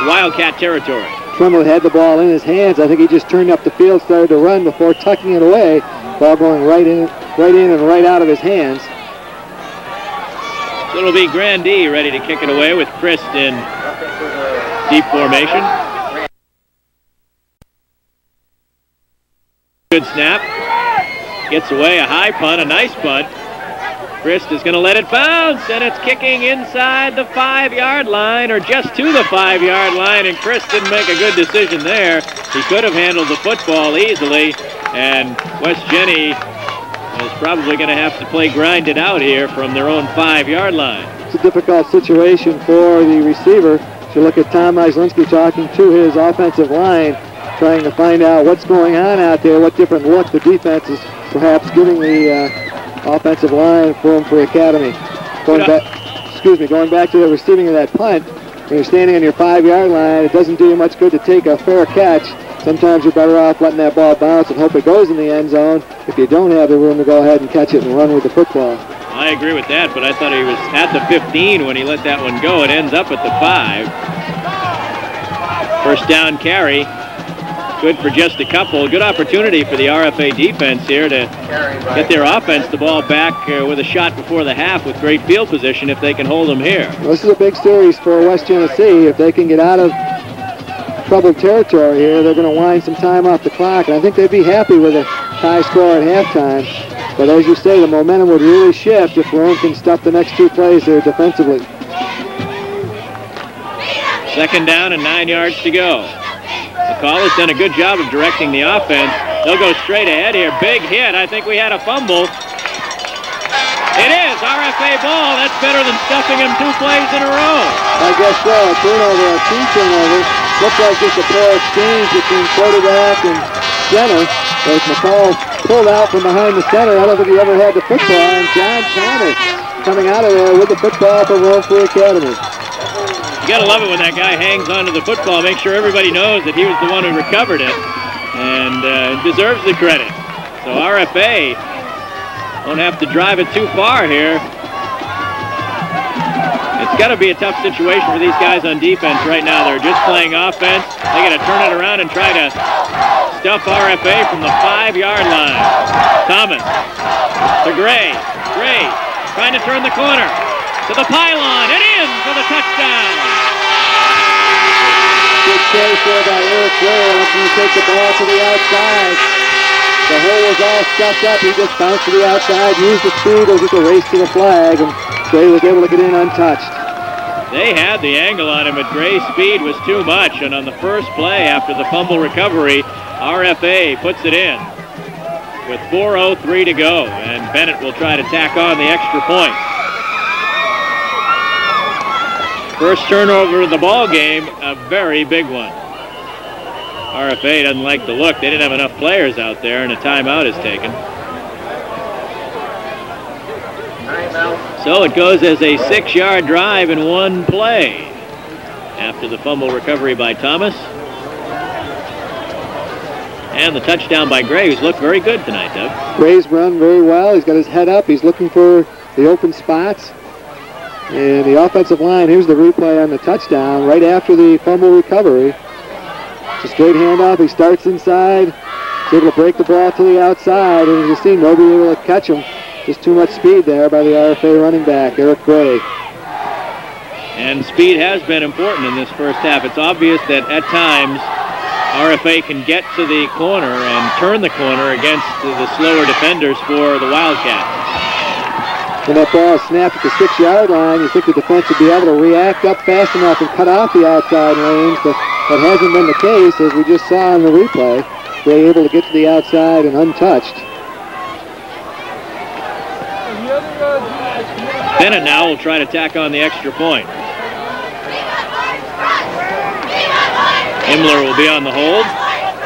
Wildcat territory. Tremlett had the ball in his hands. I think he just turned up the field, started to run before tucking it away. Ball going right in and right out of his hands. So it'll be Grandee ready to kick it away with Christ in deep formation. Good snap. Gets away, a high punt, a nice punt. Christ is going to let it bounce, and it's kicking inside the 5-yard line, or just to the 5-yard line, and Christ didn't make a good decision there. He could have handled the football easily, and West Jenny is probably going to have to play grind it out here from their own 5-yard line. It's a difficult situation for the receiver. You look at Tom Islinski talking to his offensive line, trying to find out what's going on out there, what different look the defense is perhaps giving the offensive line for Academy. Going back to the receiving of that punt, when you're standing on your 5-yard line, it doesn't do you much good to take a fair catch. Sometimes you're better off letting that ball bounce and hope it goes in the end zone if you don't have the room to go ahead and catch it and run with the football. I agree with that, but I thought he was at the 15 when he let that one go. It ends up at the 5. First down carry good for just a couple. Good opportunity for the RFA defense here to get their offense the ball back with a shot before the half with great field position if they can hold them here. Well, this is a big series for West Genesee. If they can get out of troubled territory here, they're going to wind some time off the clock, and I think they'd be happy with a high score at halftime. But as you say, the momentum would really shift if Lerone can stuff the next 2 plays there defensively. Second down and 9 yards to go. McCall has done a good job of directing the offense. They'll go straight ahead here. Big hit. I think we had a fumble. It is RFA ball. That's better than stuffing him 2 plays in a row. I guess so. A turnover, a team turnover. Looks like just a poor exchange between quarterback and center. As McCall pulled out from behind the center. I don't think he ever had the football. And John Thomas coming out of there with the football for World Free Academy. You gotta love it when that guy hangs onto the football. Make sure everybody knows that he was the one who recovered it and deserves the credit. So RFA won't have to drive it too far here. It's got to be a tough situation for these guys on defense right now. They're just playing offense. They got to turn it around and try to stuff RFA from the 5-yard line. Thomas to Gray. Gray trying to turn the corner to the pylon and in for the touchdown. Good chase there by Eric Gray. Looking to take the ball to the outside. The hole was all stuffed up. He just bounced to the outside, used the speed. It was just a race to the flag, and Gray was able to get in untouched. They had the angle on him, but Gray's speed was too much, and on the first play after the fumble recovery, RFA puts it in with 4:03 to go, and Bennett will try to tack on the extra point. First turnover of the ball game, a very big one. RFA doesn't like the look. They didn't have enough players out there, and a timeout is taken. So it goes as a 6-yard drive in 1 play after the fumble recovery by Thomas. And the touchdown by Gray, who's looked very good tonight, Doug. Gray's run very well. He's got his head up. He's looking for the open spots. And the offensive line, here's the replay on the touchdown right after the fumble recovery. It's a straight handoff. He starts inside. He's able to break the ball to the outside. And as you see, nobody able to catch him. Just too much speed there by the RFA running back, Eric Gray. And speed has been important in this first half. It's obvious that at times RFA can get to the corner and turn the corner against the slower defenders for the Wildcats. When that ball is snapped at the 6-yard line, you think the defense would be able to react up fast enough and cut off the outside range, but that hasn't been the case, as we just saw in the replay. They're able to get to the outside and untouched. Bennett now will try to tack on the extra point. Himmler will be on the hold.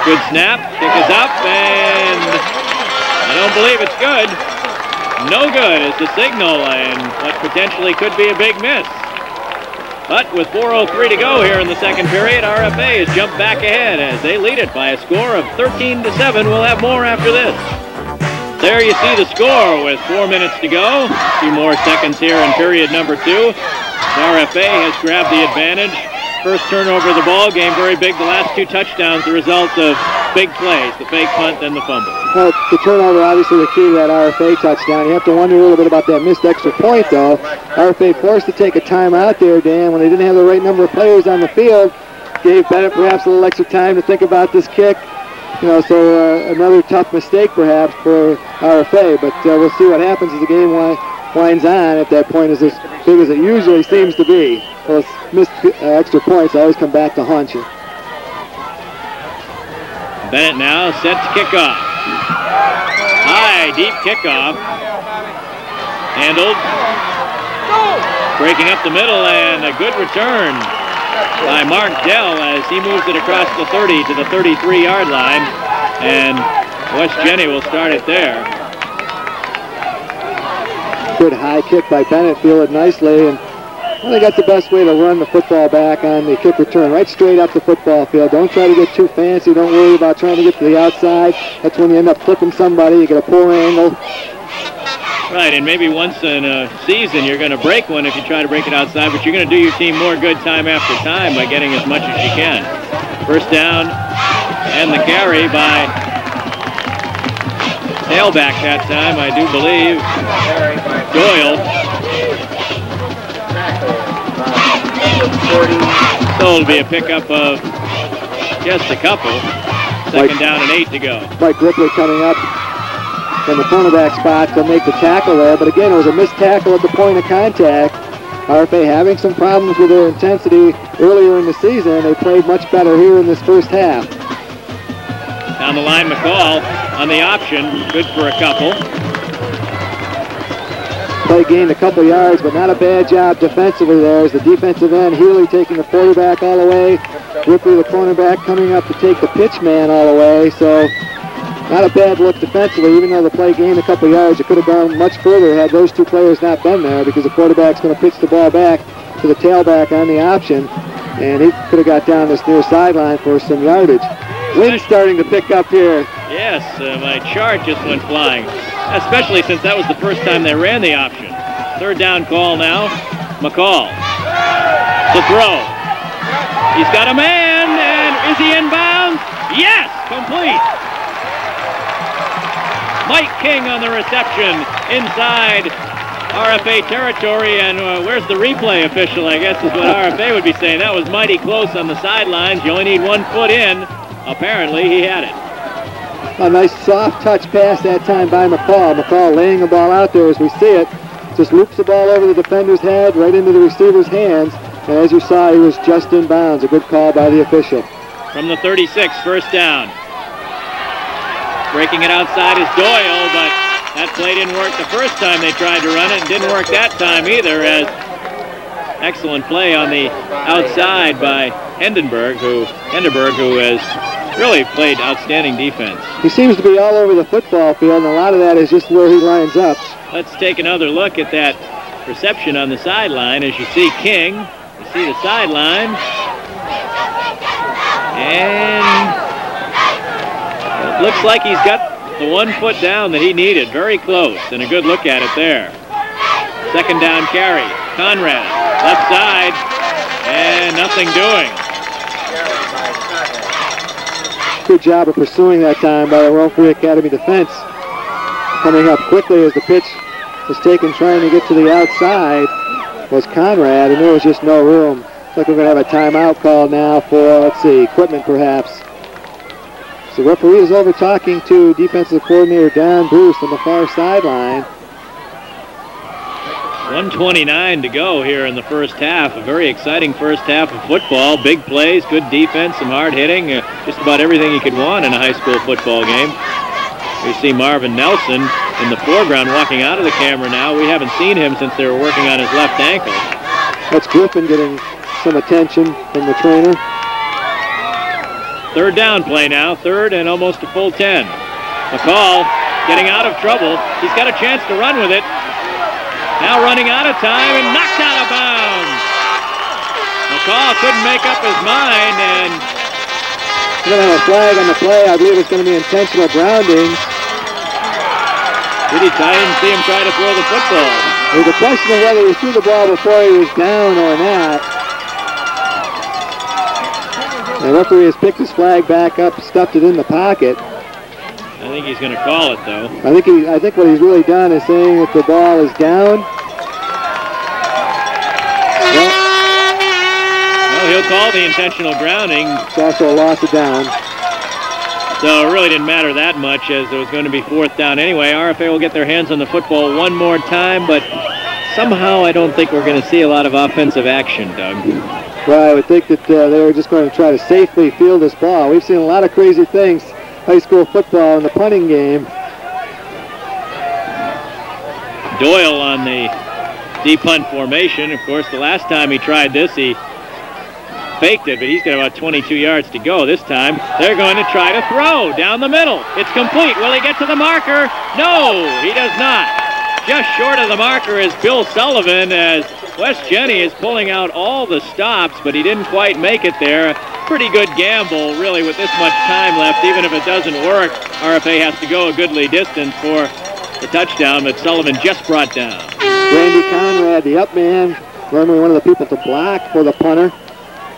Good snap. Kick is up, and I don't believe it's good. No good is the signal, and what potentially could be a big miss. But with 4:03 to go here in the second period, RFA has jumped back ahead as they lead it by a score of 13-7. We'll have more after this. There you see the score with 4 minutes to go. A few more seconds here in period number 2. RFA has grabbed the advantage. First turnover of the ball game, very big. The last 2 touchdowns, the result of big plays, the fake punt and the fumble. Well, the turnover, obviously, the key to that RFA touchdown. You have to wonder a little bit about that missed extra point, though. RFA forced to take a timeout there, Dan, when they didn't have the right number of players on the field. Gave Bennett perhaps a little extra time to think about this kick. You know, so another tough mistake perhaps for RFA, but we'll see what happens as the game winds on. If that point is as big as it usually seems to be. Those missed extra points always come back to haunt you. Bennett now set to kick off. High, deep kickoff. Handled. Breaking up the middle, and a good return by Mark Dell as he moves it across the 30 to the 33-yard line, and West Jenny will start it there. Good high kick by Bennett, fielded nicely, and I think that's the best way to run the football back on the kick return, right straight up the football field. Don't try to get too fancy. Don't worry about trying to get to the outside. That's when you end up flipping somebody. You get a poor angle. Right, and maybe once in a season you're going to break one if you try to break it outside, but you're going to do your team more good time after time by getting as much as you can. First down And the carry by tailback that time, I do believe, Doyle. So it'll be a pickup of just a couple. Second down and 8 to go. Mike Ripley coming up from the cornerback spot to make the tackle there, but again, it was a missed tackle at the point of contact. RFA having some problems with their intensity earlier in the season. They played much better here in this first half. Down the line, McCall on the option, good for a couple. Play gained a couple yards, but not a bad job defensively there as the defensive end, Healy taking the quarterback all the way. Ripley, the cornerback, coming up to take the pitch man all the way. So not a bad look defensively, even though the play gained a couple yards. It could have gone much further had those two players not been there, because the quarterback's going to pitch the ball back to the tailback on the option, and he could have got down this near sideline for some yardage. Wind starting to pick up here. Yes, my chart just went flying, especially since that was the first time they ran the option. Third down call now. McCall to throw. He's got a man, and is he inbounds? Yes, complete. Mike King on the reception inside RFA territory, and where's the replay official, I guess is what RFA would be saying. That was mighty close on the sidelines. You only need 1 foot in. Apparently he had it. A nice soft touch pass that time by McCall. McCall laying the ball out there as we see it. Just loops the ball over the defender's head, right into the receiver's hands. And as you saw, he was just in bounds. A good call by the official. From the 36, first down. Breaking it outside is Doyle, but that play didn't work the first time they tried to run it, and didn't work that time either, as excellent play on the outside by Hindenburg, who has really played outstanding defense. He seems to be all over the football field, and a lot of that is just where he lines up. Let's take another look at that reception on the sideline. As you see King, you see the sideline, and it looks like he's got the 1 foot down that he needed. Very close, and a good look at it there. Second down carry. Conrad, left side, and nothing doing. Good job of pursuing that time by the Rome Free Academy defense. Coming up quickly as the pitch was taken, trying to get to the outside was Conrad, and there was just no room. Looks like we're going to have a timeout call now for, let's see, equipment perhaps. So the referee is over talking to defensive coordinator Don Bruce on the far sideline. 1:29 to go here in the first half. A very exciting first half of football. Big plays, good defense, some hard hitting. Just about everything you could want in a high school football game. We see Marvin Nelson in the foreground walking out of the camera now. We haven't seen him since they were working on his left ankle. That's Griffin getting some attention from the trainer. Third down play now, third and almost a full 10. McCall getting out of trouble. He's got a chance to run with it. Now running out of time and knocked out of bounds. McCall couldn't make up his mind, and we're going to have a flag on the play. I believe it's going to be intentional grounding. I didn't see him try to throw the football. There's a question of whether he threw the ball before he was down or not. The referee has picked his flag back up, stuffed it in the pocket. I think he's going to call it, though. I think what he's really done is saying that the ball is down. Well, he'll call the intentional grounding. It's also a loss of down. So it really didn't matter that much, as it was going to be fourth down anyway. RFA will get their hands on the football one more time, but somehow I don't think we're going to see a lot of offensive action, Doug. Well, I would think that they were just going to try to safely field this ball. We've seen a lot of crazy things, high school football in the punting game. Doyle on the deep punt formation. Of course, the last time he tried this, he faked it, but he's got about 22 yards to go. This time, they're going to try to throw down the middle. It's complete. Will he get to the marker? No, he does not. Just short of the marker is Bill Sullivan, as Wes Jenny is pulling out all the stops, but he didn't quite make it there. Pretty good gamble, really, with this much time left. Even if it doesn't work, RFA has to go a goodly distance for the touchdown that Sullivan just brought down. Randy Conrad, the up man, normally one of the people to block for the punter,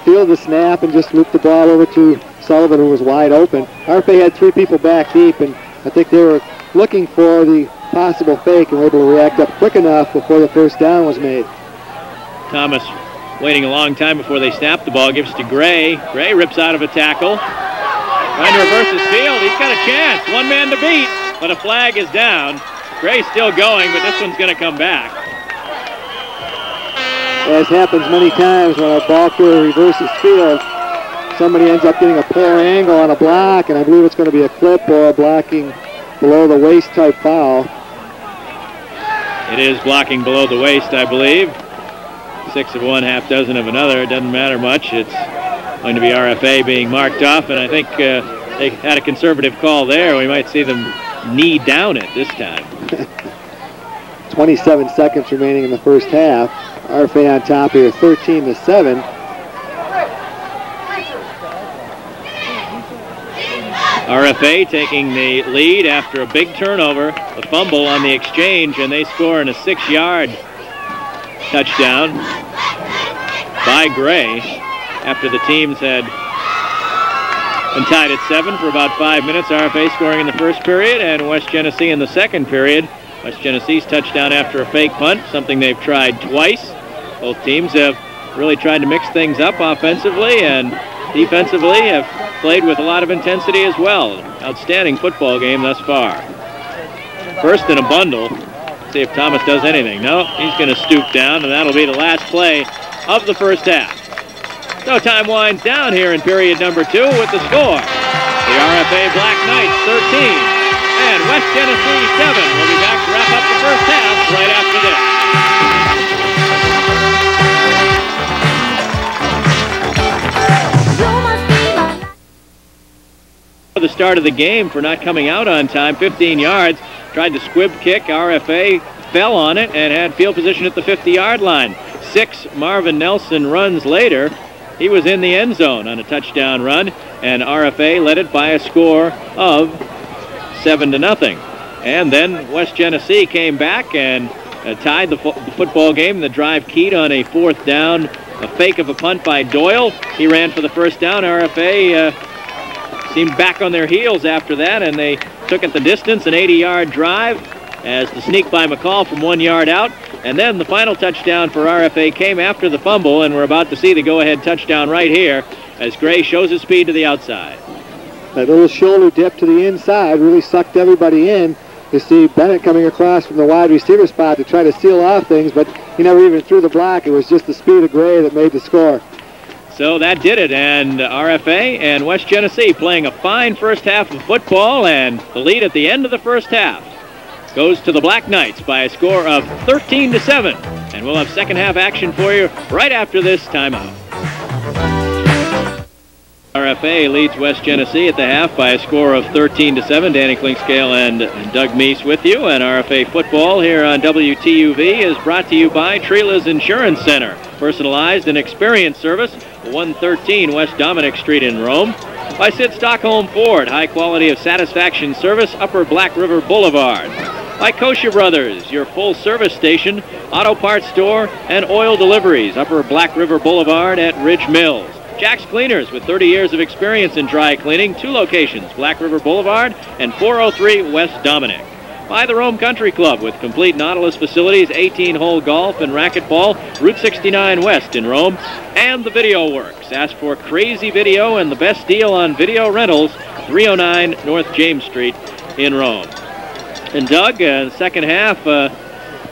field the snap and just loop the ball over to Sullivan, who was wide open. RFA had 3 people back deep, and I think they were looking for the possible fake and were able to react up quick enough before the first down was made. Thomas waiting a long time before they snap the ball, gives to Gray. Gray rips out of a tackle. Trying to reverse his field. He's got a chance. One man to beat, but a flag is down. Gray's still going, but this one's going to come back. As happens many times when a ball carrier reverses field, somebody ends up getting a poor angle on a block, and I believe it's going to be a clip or a blocking below the waist type foul. It is blocking below the waist, I believe. 6 of one, half dozen of another. It doesn't matter much. It's going to be RFA being marked off, and I think they had a conservative call there. We might see them knee down it this time. 27 seconds remaining in the first half. RFA on top here, 13-7. RFA taking the lead after a big turnover, a fumble on the exchange, and they score in a 6-yard touchdown by Gray after the teams had been tied at 7 for about 5 minutes. RFA scoring in the first period and West Genesee in the second period. West Genesee's touchdown after a fake punt, something they've tried twice. Both teams have really tried to mix things up offensively and defensively, have played with a lot of intensity as well. Outstanding football game thus far. First in a bundle. See if Thomas does anything. No, he's going to stoop down, and that'll be the last play of the first half. So time winds down here in period number 2 with the score. The RFA Black Knights 13 and West Genesee 7. We'll be back to wrap up the first half right after this. The start of the game for not coming out on time, 15 yards. Tried to squib kick. RFA fell on it and had field position at the 50-yard line. 6 Marvin Nelson runs later, he was in the end zone on a touchdown run, and RFA led it by a score of 7-0. And then West Genesee came back and tied the football game. The drive keyed on a 4th down, a fake of a punt by Doyle. He ran for the first down. RFA seemed back on their heels after that, and they took it the distance, an 80-yard drive as the sneak by McCall from 1 yard out. And then the final touchdown for RFA came after the fumble, and we're about to see the go-ahead touchdown right here as Gray shows his speed to the outside. That little shoulder dip to the inside really sucked everybody in. You see Bennett coming across from the wide receiver spot to try to seal off things, but he never even threw the block. It was just the speed of Gray that made the score. So that did it, and RFA and West Genesee playing a fine first half of football, and the lead at the end of the first half goes to the Black Knights by a score of 13-7. And we'll have second half action for you right after this timeout. RFA leads West Genesee at the half by a score of 13-7. Danny Klinkscale and Doug Meese with you. And RFA football here on WTUV is brought to you by Trila's Insurance Center. Personalized and experienced service, 113 West Dominic Street in Rome. By Sid Stockholm Ford, high quality of satisfaction service, Upper Black River Boulevard. By Kosher Brothers, your full service station, auto parts store, and oil deliveries, Upper Black River Boulevard at Ridge Mills. Jack's Cleaners, with 30 years of experience in dry cleaning, 2 locations, Black River Boulevard and 403 West Dominic. By the Rome Country Club, with complete Nautilus facilities, 18-hole golf and racquetball, Route 69 West in Rome. And the Video Works. Ask for crazy video and the best deal on video rentals, 309 North James Street in Rome. And Doug, second half,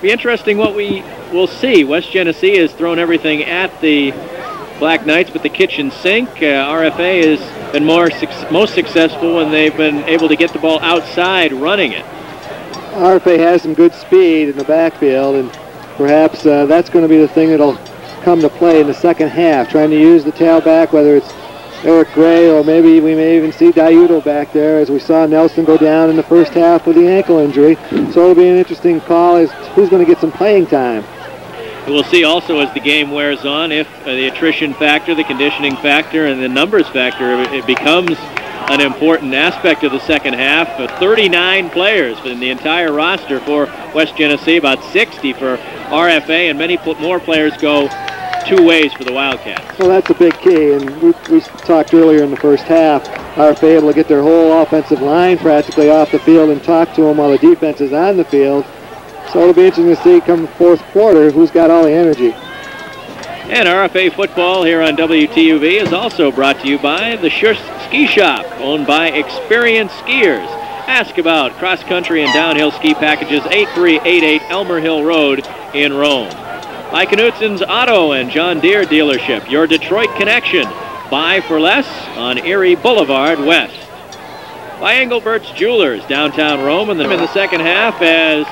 be interesting what we will see. West Genesee has thrown everything at the Black Knights with the kitchen sink. RFA has been most successful when they've been able to get the ball outside running it. RFA has some good speed in the backfield, and perhaps that's going to be the thing that'll come to play in the second half, trying to use the tailback, whether it's Eric Gray or maybe we may even see Diuto back there, as we saw Nelson go down in the first half with the ankle injury. So it'll be an interesting call as who's going to get some playing time. We'll see also as the game wears on if the attrition factor, the conditioning factor, and the numbers factor, it becomes an important aspect of the second half. 39 players in the entire roster for West Genesee, about 60 for RFA, and many more players go two ways for the Wildcats. Well, that's a big key, and we talked earlier in the first half. RFA able to get their whole offensive line practically off the field and talk to them while the defense is on the field. So it'll be interesting to see come the fourth quarter who's got all the energy. And RFA football here on WTUV is also brought to you by the Schuss Ski Shop, owned by experienced skiers. Ask about cross-country and downhill ski packages, 8388 Elmer Hill Road in Rome. By Knutson's Auto and John Deere dealership, your Detroit connection. Buy for less on Erie Boulevard West. By Engelbert's Jewelers, downtown Rome, in the second half as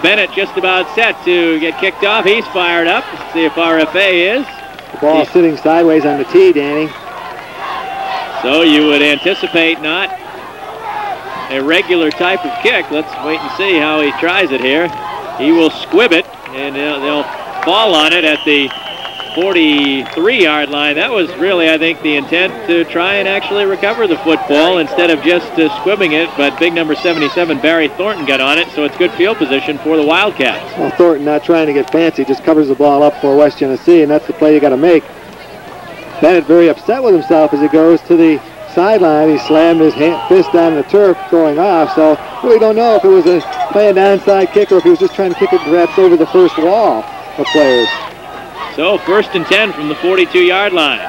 Bennett just about set to get kicked off. He's fired up. Let's see if RFA is. The ball sitting sideways on the tee, Danny. So you would anticipate not a regular type of kick. Let's wait and see how he tries it here. He will squib it, and they'll fall on it at the 43-yard line. That was really, I think, the intent, to try and actually recover the football instead of just squibbing it, but big number 77, Barry Thornton, got on it, so it's good field position for the Wildcats. Well, Thornton not trying to get fancy, just covers the ball up for West Genesee, and that's the play you got to make. Bennett very upset with himself as he goes to the sideline. He slammed his fist on the turf going off, so really don't know if it was a play an onside kick or if he was just trying to kick it perhaps over the first wall of players. So 1st and 10 from the 42-yard line.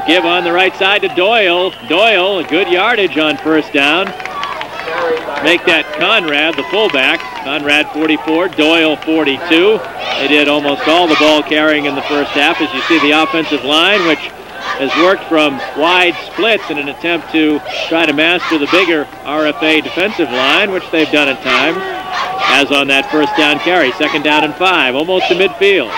Give on the right side to Doyle. Doyle, a good yardage on first down. Make that Conrad, the fullback. Conrad 44, Doyle 42. They did almost all the ball carrying in the first half, as you see the offensive line, which has worked from wide splits in an attempt to try to master the bigger RFA defensive line, which they've done at times, as on that first down carry. 2nd down and 5, almost to midfield.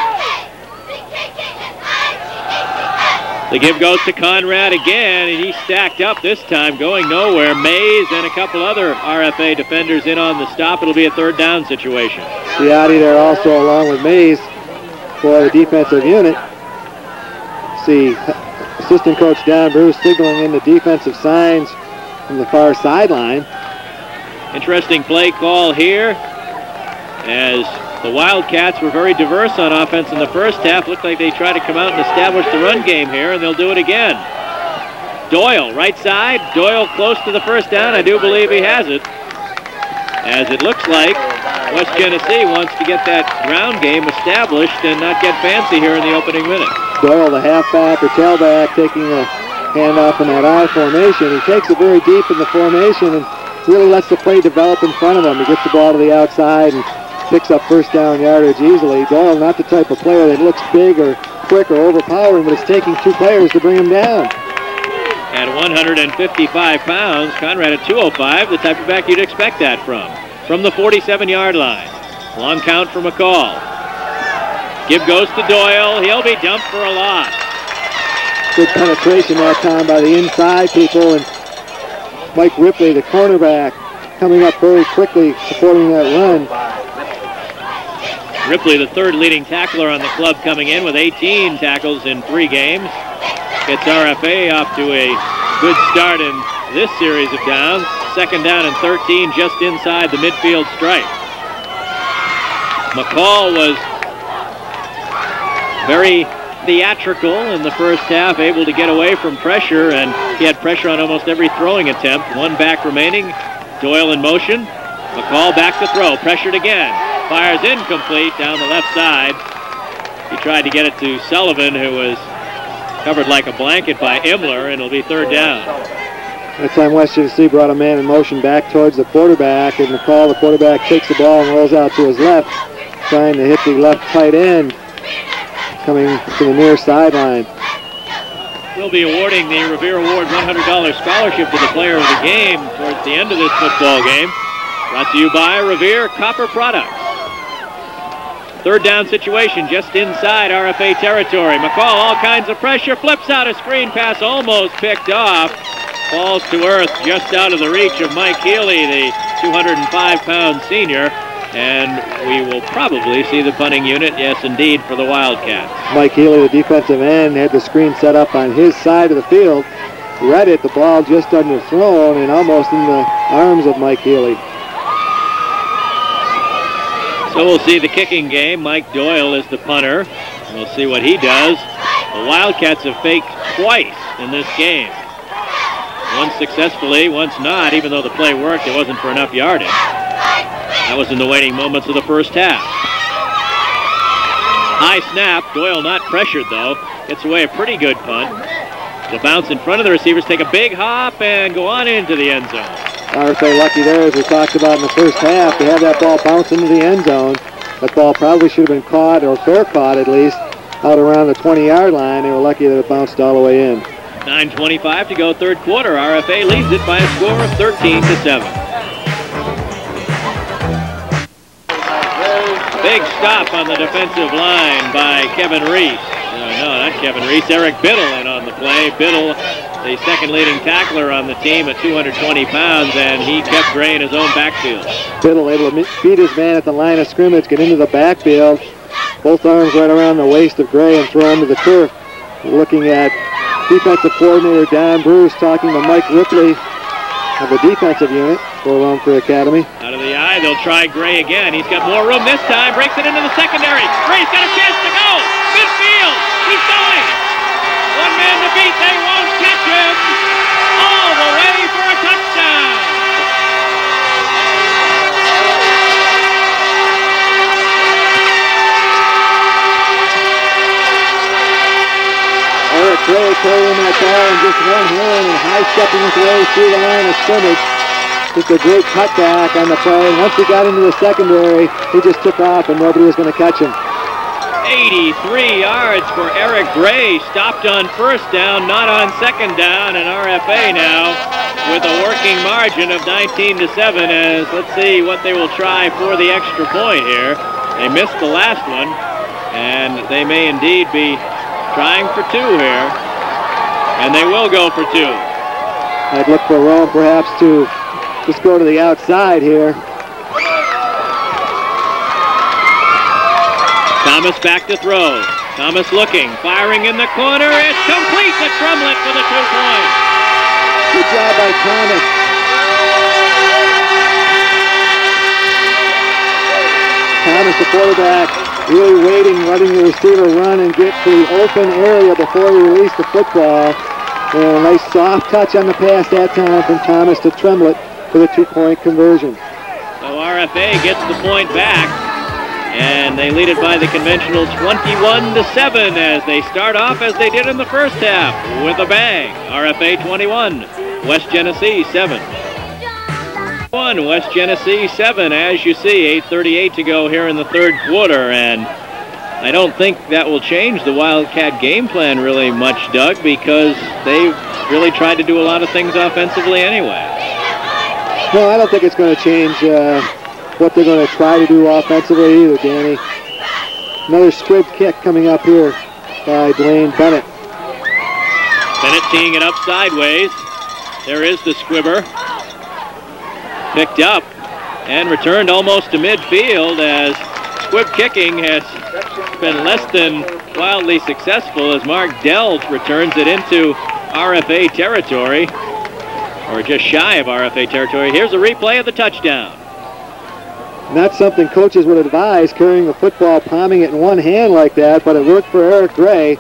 The give goes to Conrad again, and he's stacked up this time, going nowhere. Mays and a couple other RFA defenders in on the stop. It'll be a 3rd down situation. Ciotti there also along with Mays for the defensive unit. See assistant coach Dan Bruce signaling in the defensive signs from the far sideline. Interesting play call here, as the Wildcats were very diverse on offense in the first half. Looked like they tried to come out and establish the run game here, and they'll do it again. Doyle, right side. Doyle close to the first down. I do believe he has it, as it looks like West Genesee wants to get that ground game established and not get fancy here in the opening minute. Doyle, the halfback or tailback, taking a handoff in that I formation. He takes it very deep in the formation and really lets the play develop in front of him. He gets the ball to the outside and picks up first down yardage easily. Doyle, not the type of player that looks big or quick or overpowering, but it's taking 2 players to bring him down. At 155 pounds, Conrad at 205, the type of back you'd expect that from the 47-yard line. Long count for McCall. Give goes to Doyle. He'll be dumped for a loss. Good penetration that time by the inside people, and Mike Ripley, the cornerback, coming up very quickly, supporting that run. Ripley, the 3rd leading tackler on the club, coming in with 18 tackles in 3 games. Gets RFA off to a good start in this series of downs. 2nd down and 13 just inside the midfield stripe. McCall was very theatrical in the first half, able to get away from pressure, and he had pressure on almost every throwing attempt. 1 back remaining. Doyle in motion. McCall back to throw. Pressured again. Fires incomplete down the left side. He tried to get it to Sullivan, who was covered like a blanket by Imler, and it'll be 3rd down. That time West Genesee brought a man in motion back towards the quarterback, and McCall, the quarterback, takes the ball and rolls out to his left, trying to hit the left tight end, coming to the near sideline. We'll be awarding the Revere Award $100 scholarship to the player of the game towards the end of this football game. Brought to you by Revere Copper Products. 3rd down situation just inside RFA territory. McCall, all kinds of pressure, flips out a screen pass, almost picked off. Falls to earth just out of the reach of Mike Healy, the 205-pound senior. And we will probably see the punting unit, yes indeed, for the Wildcats. Mike Healy, the defensive end, had the screen set up on his side of the field. Read it, the ball just underthrown and almost in the arms of Mike Healy. So we'll see the kicking game. Mike Doyle is the punter. We'll see what he does. The Wildcats have faked twice in this game. Once successfully, once not. Even though the play worked, it wasn't for enough yardage. That was in the waning moments of the first half. High snap. Doyle not pressured, though. Gets away a pretty good punt. The bounce in front of the receivers, take a big hop and go on into the end zone. RFA lucky there, as we talked about in the first half, to have that ball bounce into the end zone. That ball probably should have been caught, or fair caught at least, out around the 20-yard line. They were lucky that it bounced all the way in. 9:25 to go, third quarter. RFA leads it by a score of 13-7. Big stop on the defensive line by Kevin Reese. No, not Kevin Reese. Eric Biddle in on the play. Biddle, the second leading tackler on the team at 220 pounds, and he kept Gray in his own backfield. Biddle able to beat his man at the line of scrimmage, get into the backfield. Both arms right around the waist of Gray and throw him to the turf. Looking at defensive coordinator Don Bruce talking to Mike Ripley of the defensive unit for Rumford Academy. Out of the eye, they'll try Gray again. He's got more room this time. Breaks it into the secondary. Gray's got a chance to go. Midfield. He's going. One man to beat. They won't catch him. All the way for a touchdown. Eric Gray carrying that ball in just one hand and high-stepping his way through the line of scrimmage. Just a great cutback on the play. Once he got into the secondary, he just took off and nobody was going to catch him. 83 yards for Eric Gray. Stopped on first down, not on second down, and RFA now with a working margin of 19-7 as let's see what they will try for the extra point here. They missed the last one, and they may indeed be trying for two here, and they will go for two. I'd look for Rome perhaps to just go to the outside here. Thomas back to throw. Thomas looking, firing in the corner. It's complete to Tremlett for the 2 points. Good job by Thomas. Thomas, the quarterback, really waiting, letting the receiver run and get to the open area before he released the football. And a nice soft touch on the pass that time from Thomas to Tremlett for the 2-point conversion. So RFA gets the point back, and they lead it by the conventional 21-7 as they start off as they did in the first half with a bang. RFA 21, West Genesee 7. West Genesee 7, as you see, 8:38 to go here in the third quarter, and I don't think that will change the Wildcat game plan really much, Doug, because they've really tried to do a lot of things offensively anyway. No, I don't think it's going to change what they're going to try to do offensively either, Danny. Another squib kick coming up here by Dwayne Bennett. Bennett teeing it up sideways. There is the squibber. Picked up and returned almost to midfield as squib kicking has been less than wildly successful as Mark Delge returns it into RFA territory, or just shy of RFA territory. Here's a replay of the touchdown. Not something coaches would advise, carrying the football, palming it in one hand like that, but it worked for Eric Gray.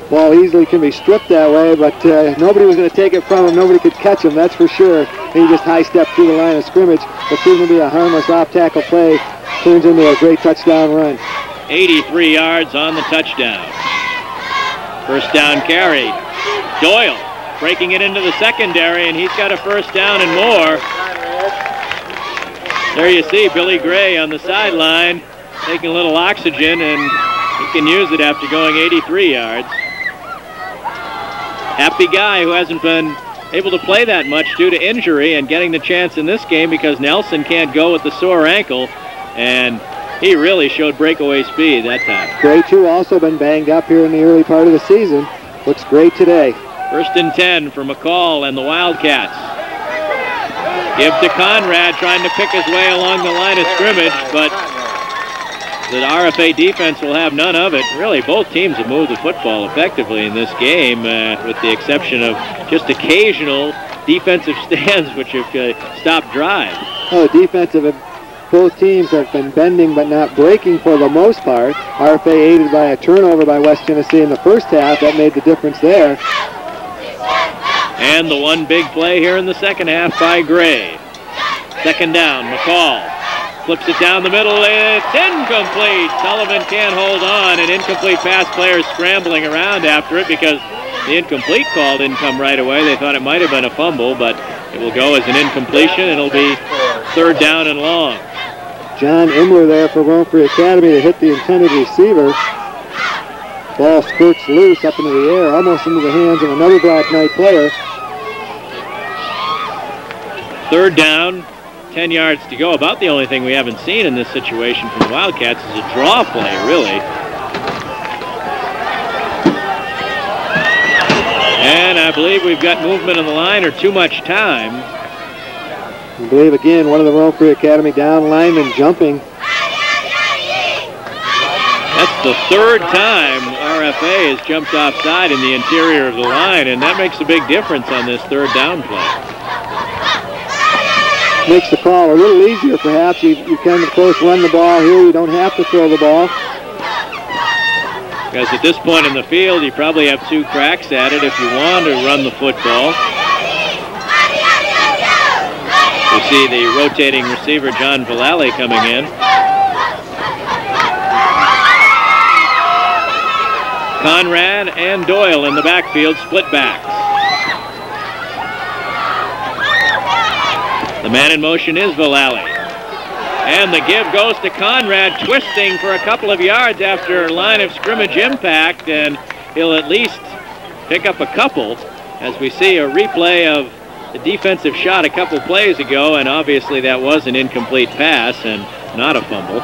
Ball easily can be stripped that way, but nobody was going to take it from him. Nobody could catch him, that's for sure. He just high-stepped through the line of scrimmage. It proved to be a harmless off-tackle play. Turns into a great touchdown run. 83 yards on the touchdown. First down carry. Doyle breaking it into the secondary, and he's got a first down and more. There you see Billy Gray on the sideline taking a little oxygen, and he can use it after going 83 yards. Happy guy who hasn't been able to play that much due to injury and getting the chance in this game because Nelson can't go with the sore ankle, and he really showed breakaway speed that time. Gray, too, also been banged up here in the early part of the season. Looks great today. 1st and 10 for McCall and the Wildcats. Give to Conrad, trying to pick his way along the line of scrimmage, but the RFA defense will have none of it. Really, both teams have moved the football effectively in this game, with the exception of just occasional defensive stands which have stopped drives. Oh, the defensive both teams have been bending but not breaking for the most part. RFA aided by a turnover by West Genesee in the first half. That made the difference there. And the one big play here in the second half by Gray. Second down, McCall flips it down the middle. It's incomplete. Sullivan can't hold on. An incomplete pass, players scrambling around after it because the incomplete call didn't come right away. They thought it might have been a fumble, but it will go as an incompletion. It'll be third down and long. John Imler there for Rome Free Academy to hit the intended receiver. Ball squirts loose up into the air, almost into the hands of another Black Knight player. Third down, 10 yards to go. About the only thing we haven't seen in this situation from the Wildcats is a draw play, really. And I believe we've got movement on the line or too much time. I believe, again, one of the Rome Free Academy down linemen jumping. That's the third time RFA has jumped offside in the interior of the line, and that makes a big difference on this third down play. Makes the call a little easier, perhaps. You can, of course, run the ball here. You don't have to throw the ball. Because at this point in the field, you probably have two cracks at it if you want to run the football. You see the rotating receiver, John Vallely, coming in. Conrad and Doyle in the backfield, split backs. The man in motion is Vallely. And the give goes to Conrad, twisting for a couple of yards after line of scrimmage impact, and he'll at least pick up a couple as we see a replay of the defensive shot a couple plays ago, and obviously that was an incomplete pass and not a fumble.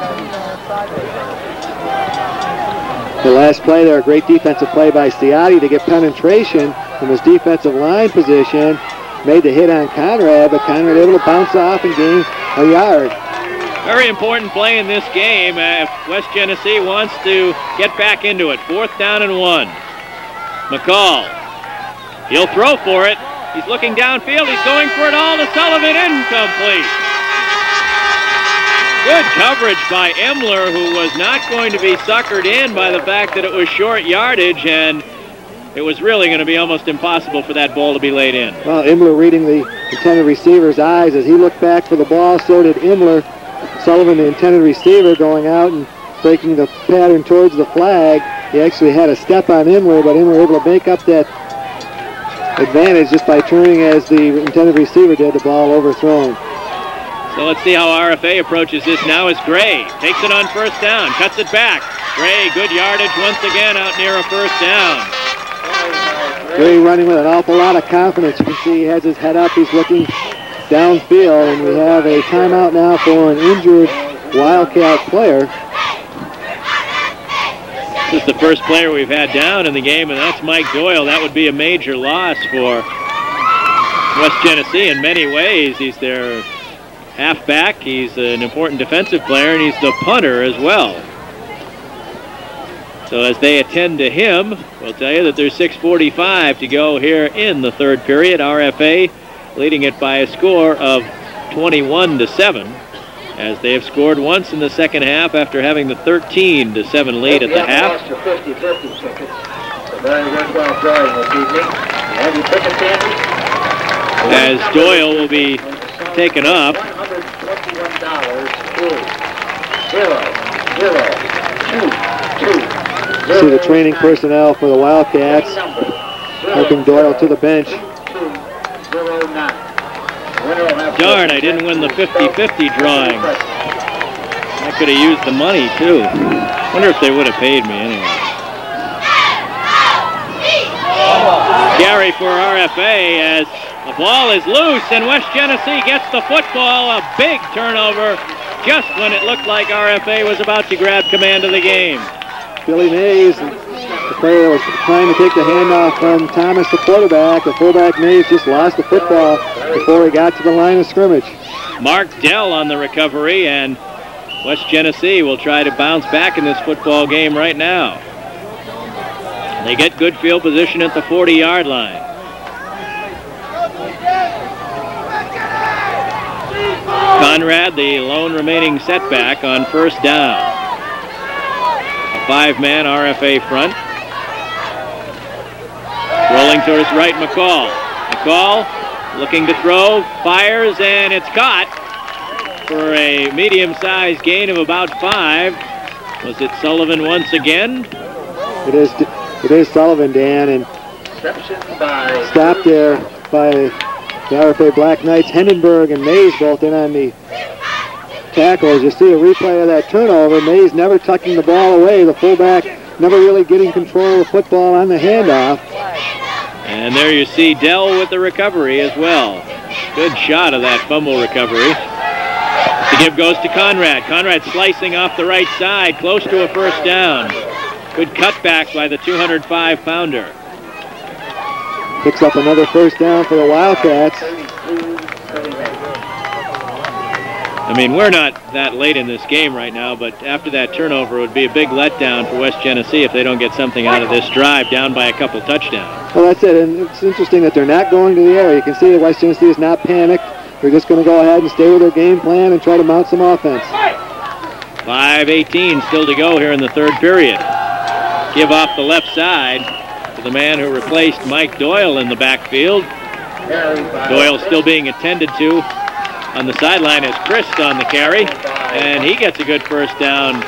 The last play there, a great defensive play by Ciotti to get penetration from his defensive line position. Made the hit on Conrad, but Conrad able to bounce off and gain a yard. Very important play in this game if West Genesee wants to get back into it. Fourth down and 1. McCall. He'll throw for it. He's looking downfield. He's going for it all to Sullivan. Incomplete. Good coverage by Imler, who was not going to be suckered in by the fact that it was short yardage, and it was really going to be almost impossible for that ball to be laid in. Well, Imler reading the intended receiver's eyes as he looked back for the ball, so did Imler. Sullivan, the intended receiver, going out and breaking the pattern towards the flag. He actually had a step on Imler, but Imler able to make up that advantage just by turning as the intended receiver did, the ball overthrown. So let's see how RFA approaches this now as Gray takes it on first down, cuts it back. Gray, good yardage once again out near a first down. Gray running with an awful lot of confidence. You can see he has his head up. He's looking downfield, and we have a timeout now for an injured Wildcat player. This is the first player we've had down in the game, and that's Mike Doyle. That would be a major loss for West Genesee in many ways. He's their halfback, he's an important defensive player, and he's the punter as well. So as they attend to him, we'll tell you that there's 6:45 to go here in the third period. RFA leading it by a score of 21-7, as they have scored once in the second half after having the 13-7 lead at the half. As Doyle will be taken up. See the training personnel for the Wildcats helping Doyle to the bench. Darn, I didn't win the 50-50 drawing. I could have used the money, too. Wonder if they would have paid me anyway. Gary for RFA as the ball is loose, and West Genesee gets the football. A big turnover just when it looked like RFA was about to grab command of the game. Billy Mays, the player that was trying to take the handoff from Thomas, the quarterback. The fullback Mays just lost the football before he got to the line of scrimmage. Mark Dell on the recovery, and West Genesee will try to bounce back in this football game right now. They get good field position at the 40-yard line. Conrad, the lone remaining setback on first down. A 5-man RFA front. Rolling to his right, McCall. McCall looking to throw, fires, and it's caught for a medium-sized gain of about 5. Was it Sullivan once again? It is Sullivan, Dan, and stopped there by the RFA Black Knights. Hindenburg and Mays both in on the tackles. You see a replay of that turnover. Mays never tucking the ball away. The fullback never really getting control of the football on the handoff. And there you see Dell with the recovery as well. Good shot of that fumble recovery. The give goes to Conrad. Conrad slicing off the right side, close to a first down. Good cutback by the 205-pounder. Picks up another first down for the Wildcats. I mean, we're not that late in this game right now, but after that turnover, it would be a big letdown for West Genesee if they don't get something out of this drive, down by a couple touchdowns. Well, that's it, and it's interesting that they're not going to the air. You can see that West Genesee is not panicked. They're just going to go ahead and stay with their game plan and try to mount some offense. 5:18 still to go here in the third period. Give off the left side to the man who replaced Mike Doyle in the backfield. Doyle still being attended to on the sideline as Christ on the carry, and he gets a good first down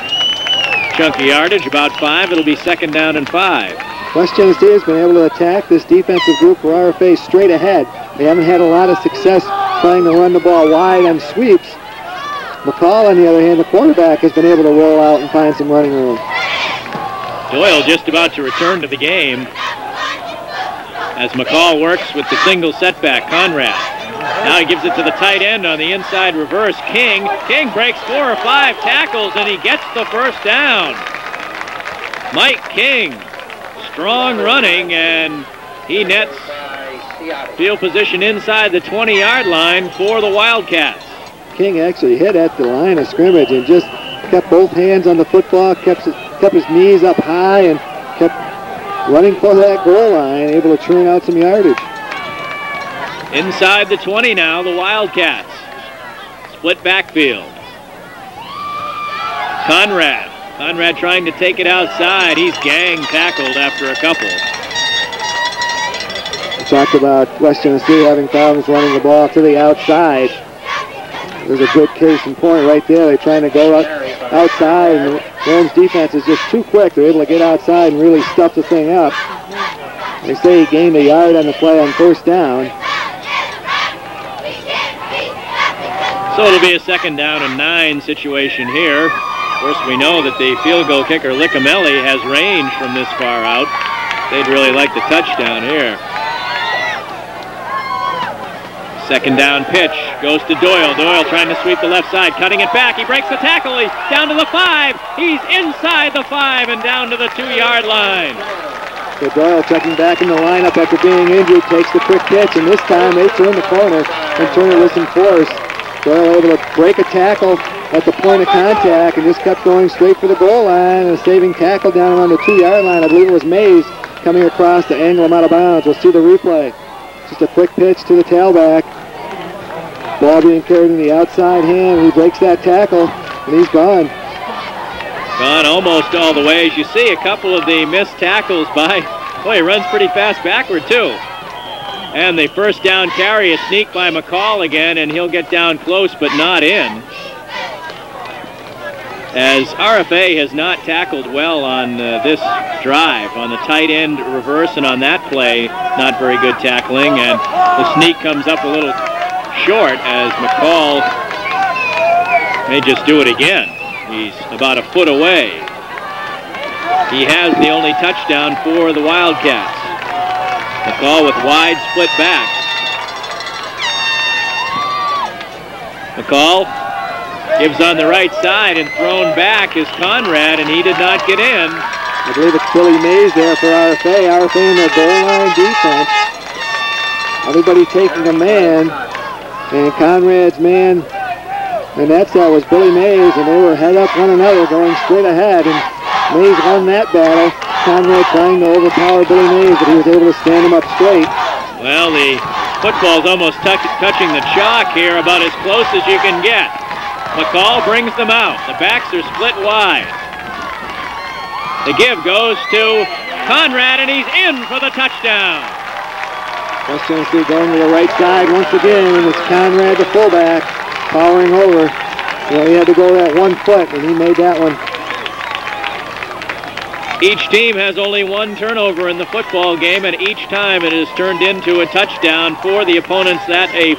chunk of yardage, about 5. It'll be second down and 5. West Genesee has been able to attack this defensive group for RFA straight ahead. They haven't had a lot of success trying to run the ball wide on sweeps. McCall, on the other hand, the quarterback, has been able to roll out and find some running room. Doyle just about to return to the game as McCall works with the single setback, Conrad. Now he gives it to the tight end on the inside reverse, King. King breaks 4 or 5 tackles, and he gets the first down. Mike King, strong running, and he nets field position inside the 20-yard line for the Wildcats. King actually hit at the line of scrimmage and just kept both hands on the football, kept his knees up high, and kept running for that goal line, able to churn out some yardage. Inside the 20 now, the Wildcats. Split backfield. Conrad trying to take it outside. He's gang tackled after a couple. We talked about West Genesee having problems running the ball to the outside. There's a good case in point right there. They're trying to go outside, and the Rome's defense is just too quick. They're able to get outside and really stuff the thing up. They say he gained a yard on the play on first down. So it'll be a second down and 9 situation here. Of course, we know that the field goal kicker, Liccamelli, has range from this far out. They'd really like the touchdown here. Second down pitch goes to Doyle. Doyle trying to sweep the left side, cutting it back. He breaks the tackle. He's down to the 5. He's inside the 5 and down to the 2-yard line. So Doyle checking back in the lineup after being injured, takes the quick pitch, and this time they turn the corner and turn it with some force. Doyle able to break a tackle at the point of contact and just kept going straight for the goal line, and a saving tackle down around the 2-yard line. I believe it was Mays coming across to angle him out of bounds. We'll see the replay. Just a quick pitch to the tailback. Ball being carried in the outside hand. He breaks that tackle, and he's gone. Gone almost all the way. As you see, a couple of the missed tackles by... Boy, he runs pretty fast backward, too. And the first down carry, a sneak by McCall again, and he'll get down close but not in. As RFA has not tackled well on this drive. On the tight end reverse and on that play, not very good tackling. And the sneak comes up a little short as McCall may just do it again. He's about a foot away. He has the only touchdown for the Wildcats. McCall with wide split backs. McCall gives on the right side, and thrown back is Conrad, and he did not get in. I believe it's Billy Mays there for RFA. RFA in their goal line defense. Everybody taking a man, and Conrad's man, and that was Billy Mays, and they were head up one another going straight ahead, and Mays won that battle. Conrad trying to overpower Billy Mays, but he was able to stand him up straight. Well, the Football's almost touching the chalk here, about as close as you can get. McCall brings them out. The backs are split wide. The give goes to Conrad, and he's in for the touchdown. West Genesee going to the right side once again, and it's Conrad, the fullback, powering over. He had to go that 1 foot, and he made that one. Each team has only one turnover in the football game, and each time it is turned into a touchdown for the opponents. That's a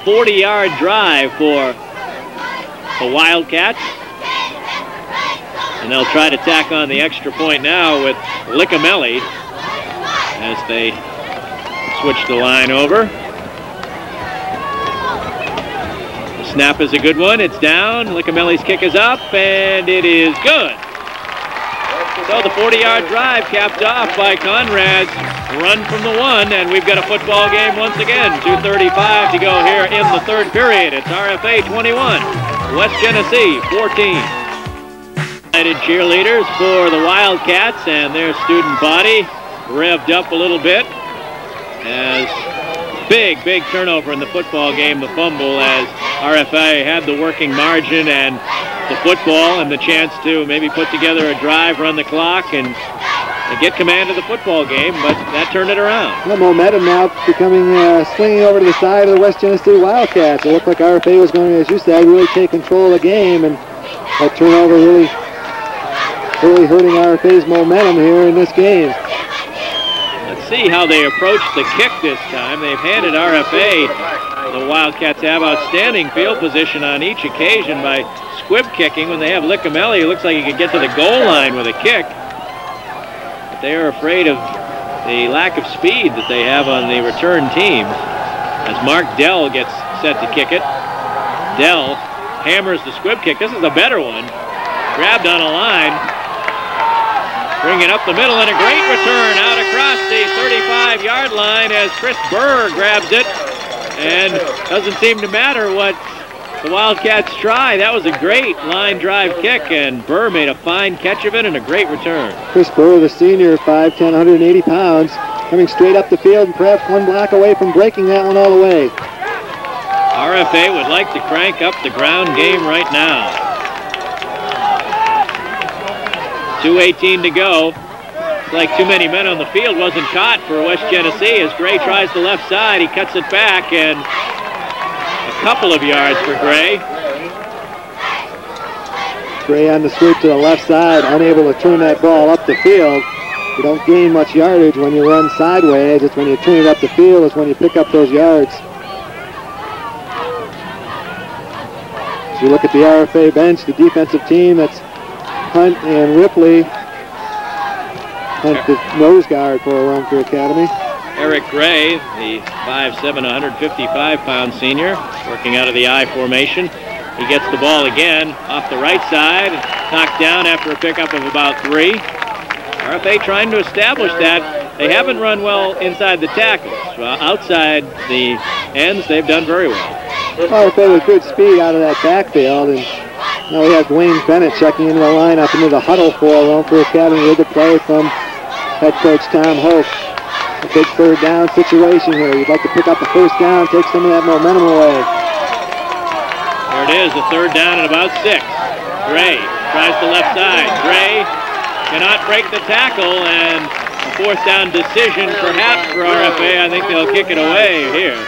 40-yard drive for the Wildcats. And they'll try to tack on the extra point now with Liccamelli as they switch the line over. The snap is a good one. It's down. Liccamelli's kick is up, and it is good. So the 40-yard drive capped off by Conrad's run from the 1, and we've got a football game once again. 2:35 to go here in the third period. It's RFA 21, West Genesee 14. United cheerleaders for the Wildcats and their student body revved up a little bit as big turnover in the football game, the fumble, as RFA had the working margin and the football and the chance to maybe put together a drive, run the clock, and get command of the football game, but that turned it around. The momentum now becoming swinging over to the side of the West Genesee Wildcats. It looked like RFA was going to, as you said, really take control of the game, and that turnover really hurting RFA's momentum here in this game. Let's see how they approach the kick this time. They've handed RFA, the Wildcats have outstanding field position on each occasion by squib kicking. When they have Liccamelli, it looks like he could get to the goal line with a kick. But they are afraid of the lack of speed that they have on the return team. As Mark Dell gets set to kick it. Dell hammers the squib kick. This is a better one. Grabbed on a line. Bring it up the middle, and a great return out across the 35-yard line as Chris Burr grabs it. And doesn't seem to matter what the Wildcats try. That was a great line drive kick, and Burr made a fine catch of it and a great return. Chris Burr, the senior, 5'10", 180 pounds, coming straight up the field and perhaps one block away from breaking that one all the way. RFA would like to crank up the ground game right now. 2:18 to go. It's like too many men on the field. Wasn't caught for West Genesee as Gray tries the left side. He cuts it back, and a couple of yards for Gray. Gray on the sweep to the left side, unable to turn that ball up the field. You don't gain much yardage when you run sideways. It's when you turn it up the field is when you pick up those yards. As you look at the RFA bench, the defensive team, that's Hunt and Ripley. Hunt, the nose guard for Rome Academy. Eric Gray, the 5'7", 155-pound senior, working out of the I formation. He gets the ball again off the right side, knocked down after a pickup of about 3. RFA trying to establish that. They haven't run well inside the tackles. Outside the ends, they've done very well. RFA with good speed out of that backfield, and now we have Dwayne Bennett checking into the lineup into the huddle for Rome Academy with the play from head coach Tom Hope. A big third down situation here. You'd like to pick up the first down, take some of that momentum away. There it is, the third down at about 6. Gray tries the left side. Gray cannot break the tackle, and a fourth down decision perhaps for RFA. I think they'll kick it away here.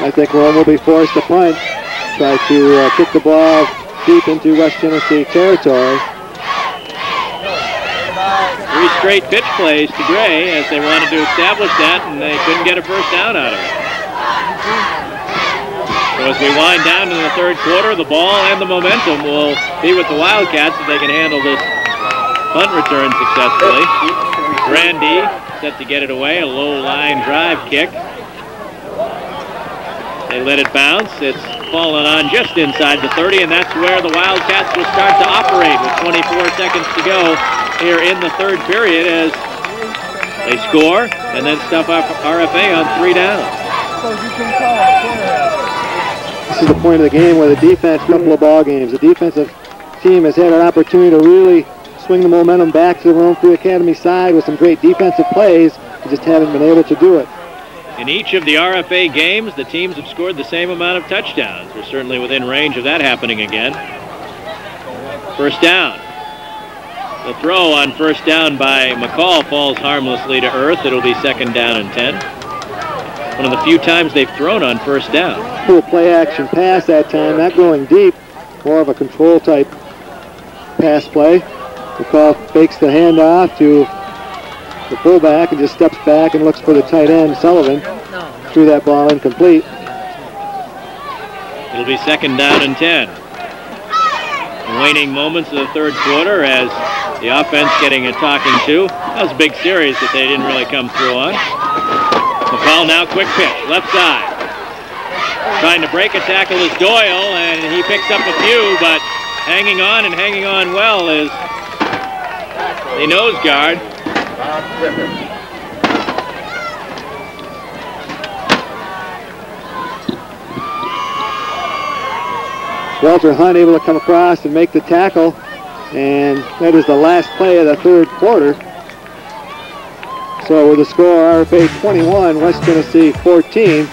I think Rome will be forced to punt, try to kick the ball deep into West Genesee territory. 3 straight pitch plays to Gray as they wanted to establish that, and they couldn't get a first down out of it. So as we wind down to the third quarter, the ball and the momentum will be with the Wildcats if they can handle this punt return successfully. Grandy set to get it away, a low line drive kick. They let it bounce. It's fallen on just inside the 30, and that's where the Wildcats will start to operate with 24 seconds to go here in the third period as they score and then stuff up RFA on 3 down. This is the point of the game where the defense, couple of ball games, the defensive team has had an opportunity to really swing the momentum back to the Rome Academy side with some great defensive plays. They just haven't been able to do it. In each of the RFA games, the teams have scored the same amount of touchdowns. They're certainly within range of that happening again. First down. The throw on first down by McCall falls harmlessly to earth. It'll be second down and 10. One of the few times they've thrown on first down. Cool play action pass that time, not going deep, more of a control type pass play. McCall fakes the handoff to the fullback and just steps back and looks for the tight end, Sullivan. Threw that ball incomplete. It'll be second down and 10. Waning moments of the third quarter as the offense getting a talking to. That was a big series that they didn't really come through on. McCall now quick pitch, left side. Trying to break a tackle is Doyle, and he picks up a few, but hanging on and hanging on well is the nose guard. Walter Hunt able to come across and make the tackle, and that is the last play of the third quarter. So with the score, RFA 21, West Genesee 14.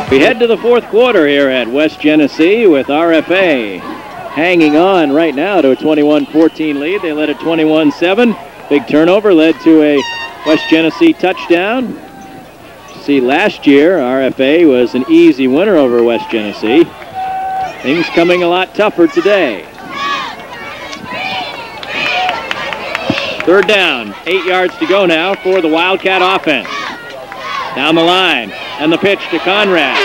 We head to the fourth quarter here at West Genesee with RFA hanging on right now to a 21-14 lead. They led at 21-7. Big turnover led to a West Genesee touchdown. See, last year, RFA was an easy winner over West Genesee. Things coming a lot tougher today. Third down, 8 yards to go now for the Wildcat offense. Down the line, and the pitch to Conrad.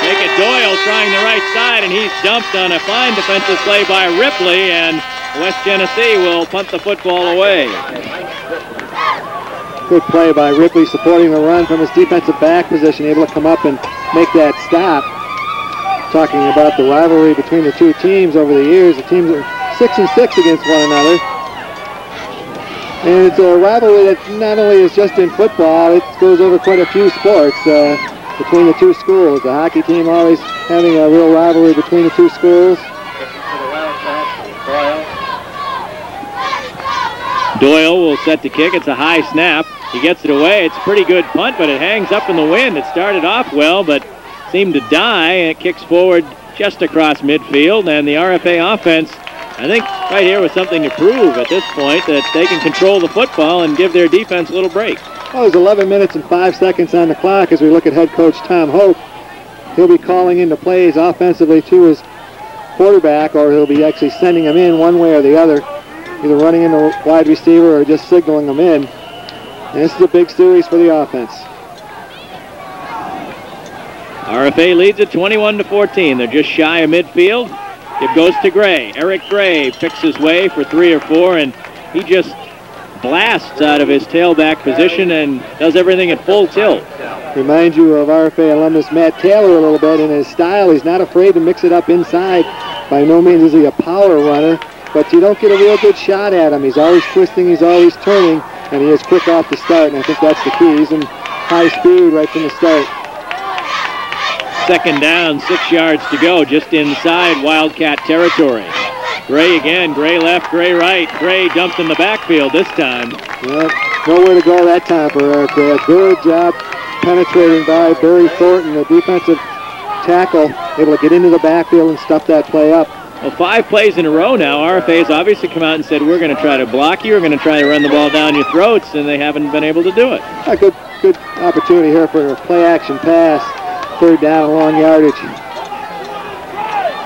Take it, Doyle trying the right side, and he's dumped on a fine defensive play by Ripley, and West Genesee will punt the football away. Good play by Ripley supporting the run from his defensive back position, able to come up and make that stop. Talking about the rivalry between the two teams over the years. The teams are 6-6 against one another. And it's a rivalry that not only is just in football, it goes over quite a few sports between the two schools. The hockey team always having a real rivalry between the two schools. Doyle will set the kick. It's a high snap. He gets it away. It's a pretty good punt, but it hangs up in the wind. It started off well, but seemed to die, and it kicks forward just across midfield, and the RFA offense, I think right here with something to prove at this point, that they can control the football and give their defense a little break. Well, there's 11 minutes and 5 seconds on the clock as we look at head coach Tom Hope. He'll be calling into plays offensively to his quarterback, or he'll be actually sending him in one way or the other, either running in the wide receiver or just signaling them in. And this is a big series for the offense. RFA leads at 21-14. They're just shy of midfield. It goes to Gray. Eric Gray picks his way for 3 or 4, and he just blasts out of his tailback position and does everything at full tilt. Reminds you of RFA alumnus Matt Taylor a little bit in his style. He's not afraid to mix it up inside. By no means is he a power runner, but you don't get a real good shot at him. He's always twisting, he's always turning, and he is quick off the start, and I think that's the key. He's in high speed right from the start. Second down, 6 yards to go, just inside Wildcat territory. Gray again, Gray left, Gray right. Gray dumped in the backfield this time. Well, nowhere to go that time for Eric Gray. A good job penetrating by Barry Thornton, the defensive tackle, able to get into the backfield and stuff that play up. Well, 5 plays in a row now. RFA has obviously come out and said, we're going to try to block you, we're going to try to run the ball down your throats, and they haven't been able to do it. A good opportunity here for a play-action pass. Third down, long yardage.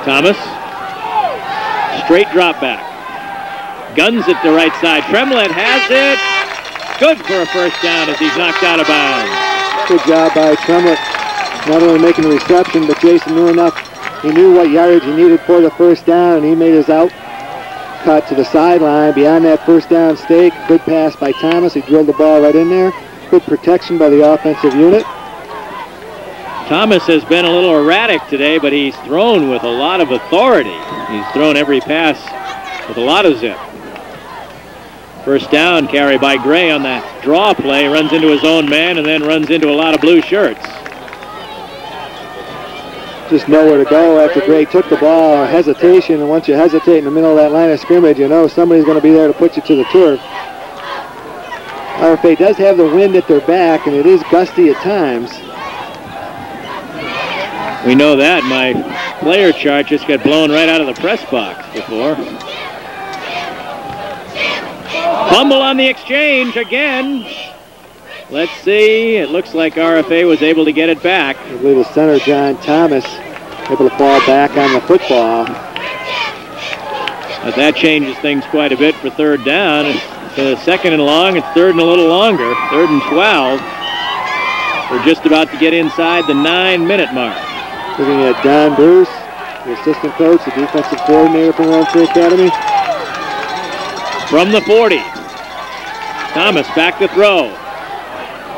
Thomas, straight drop back. Guns it to right side. Tremlett has it. Good for a first down as he's knocked out of bounds. Good job by Tremlett. Not only making the reception, but Jason knew enough. He knew what yardage he needed for the first down, and he made his out cut to the sideline beyond that first down stake. Good pass by Thomas. He drilled the ball right in there. Good protection by the offensive unit. Thomas has been a little erratic today, but he's thrown with a lot of authority. He's thrown every pass with a lot of zip. First down carry by Gray on the draw play. Runs into his own man and then runs into a lot of blue shirts. Just nowhere to go after Gray took the ball. Hesitation, and once you hesitate in the middle of that line of scrimmage, you know somebody's going to be there to put you to the turf. RFA does have the wind at their back, and it is gusty at times. We know that. My player chart just got blown right out of the press box before. Fumble on the exchange again. Let's see. It looks like RFA was able to get it back. I believe the center, John Thomas, able to fall back on the football. But that changes things quite a bit for third down. It's second and long. It's third and a little longer. Third and 12. We're just about to get inside the 9-minute mark. Looking at Don Bruce, the assistant coach, the defensive coordinator from RFA Academy. From the 40. Thomas back to throw.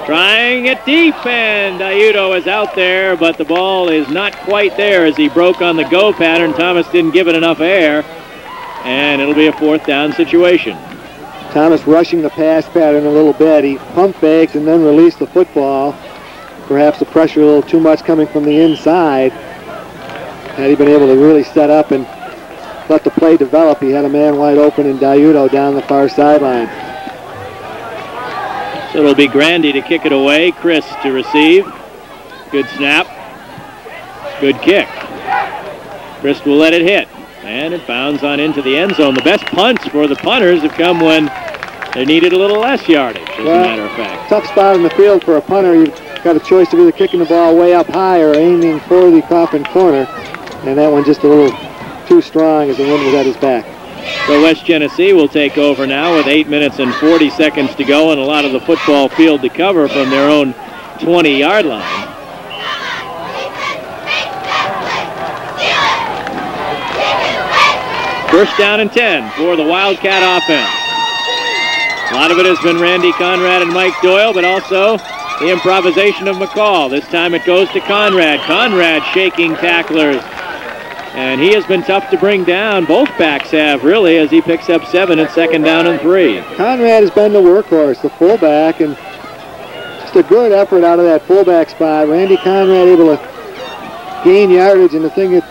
Trying it deep, and Ayudo is out there, but the ball is not quite there as he broke on the go pattern. Thomas didn't give it enough air, and it'll be a fourth down situation. Thomas rushing the pass pattern a little bit. He pump faked and then released the football. Perhaps the pressure a little too much coming from the inside. Had he been able to really set up and let the play develop, he had a man wide open in Ayudo down the far sideline. So it'll be Grandy to kick it away, Chris to receive. Good snap. Good kick. Chris will let it hit. And it bounds on into the end zone. The best punts for the punters have come when they needed a little less yardage, as a matter of fact. Tough spot in the field for a punter. You've got a choice of either kicking the ball way up high or aiming for the coffin corner. And that one just a little too strong as the wind was at his back. So West Genesee will take over now with 8 minutes and 40 seconds to go and a lot of the football field to cover from their own 20-yard line. First down and 10 for the Wildcat offense. A lot of it has been Randy Conrad and Mike Doyle, but also the improvisation of McCall. This time it goes to Conrad. Conrad shaking tacklers. And he has been tough to bring down. Both backs have, really, as he picks up 7 at second down and 3. Conrad has been the workhorse, the fullback, and just a good effort out of that fullback spot. Randy Conrad able to gain yardage, and the thing that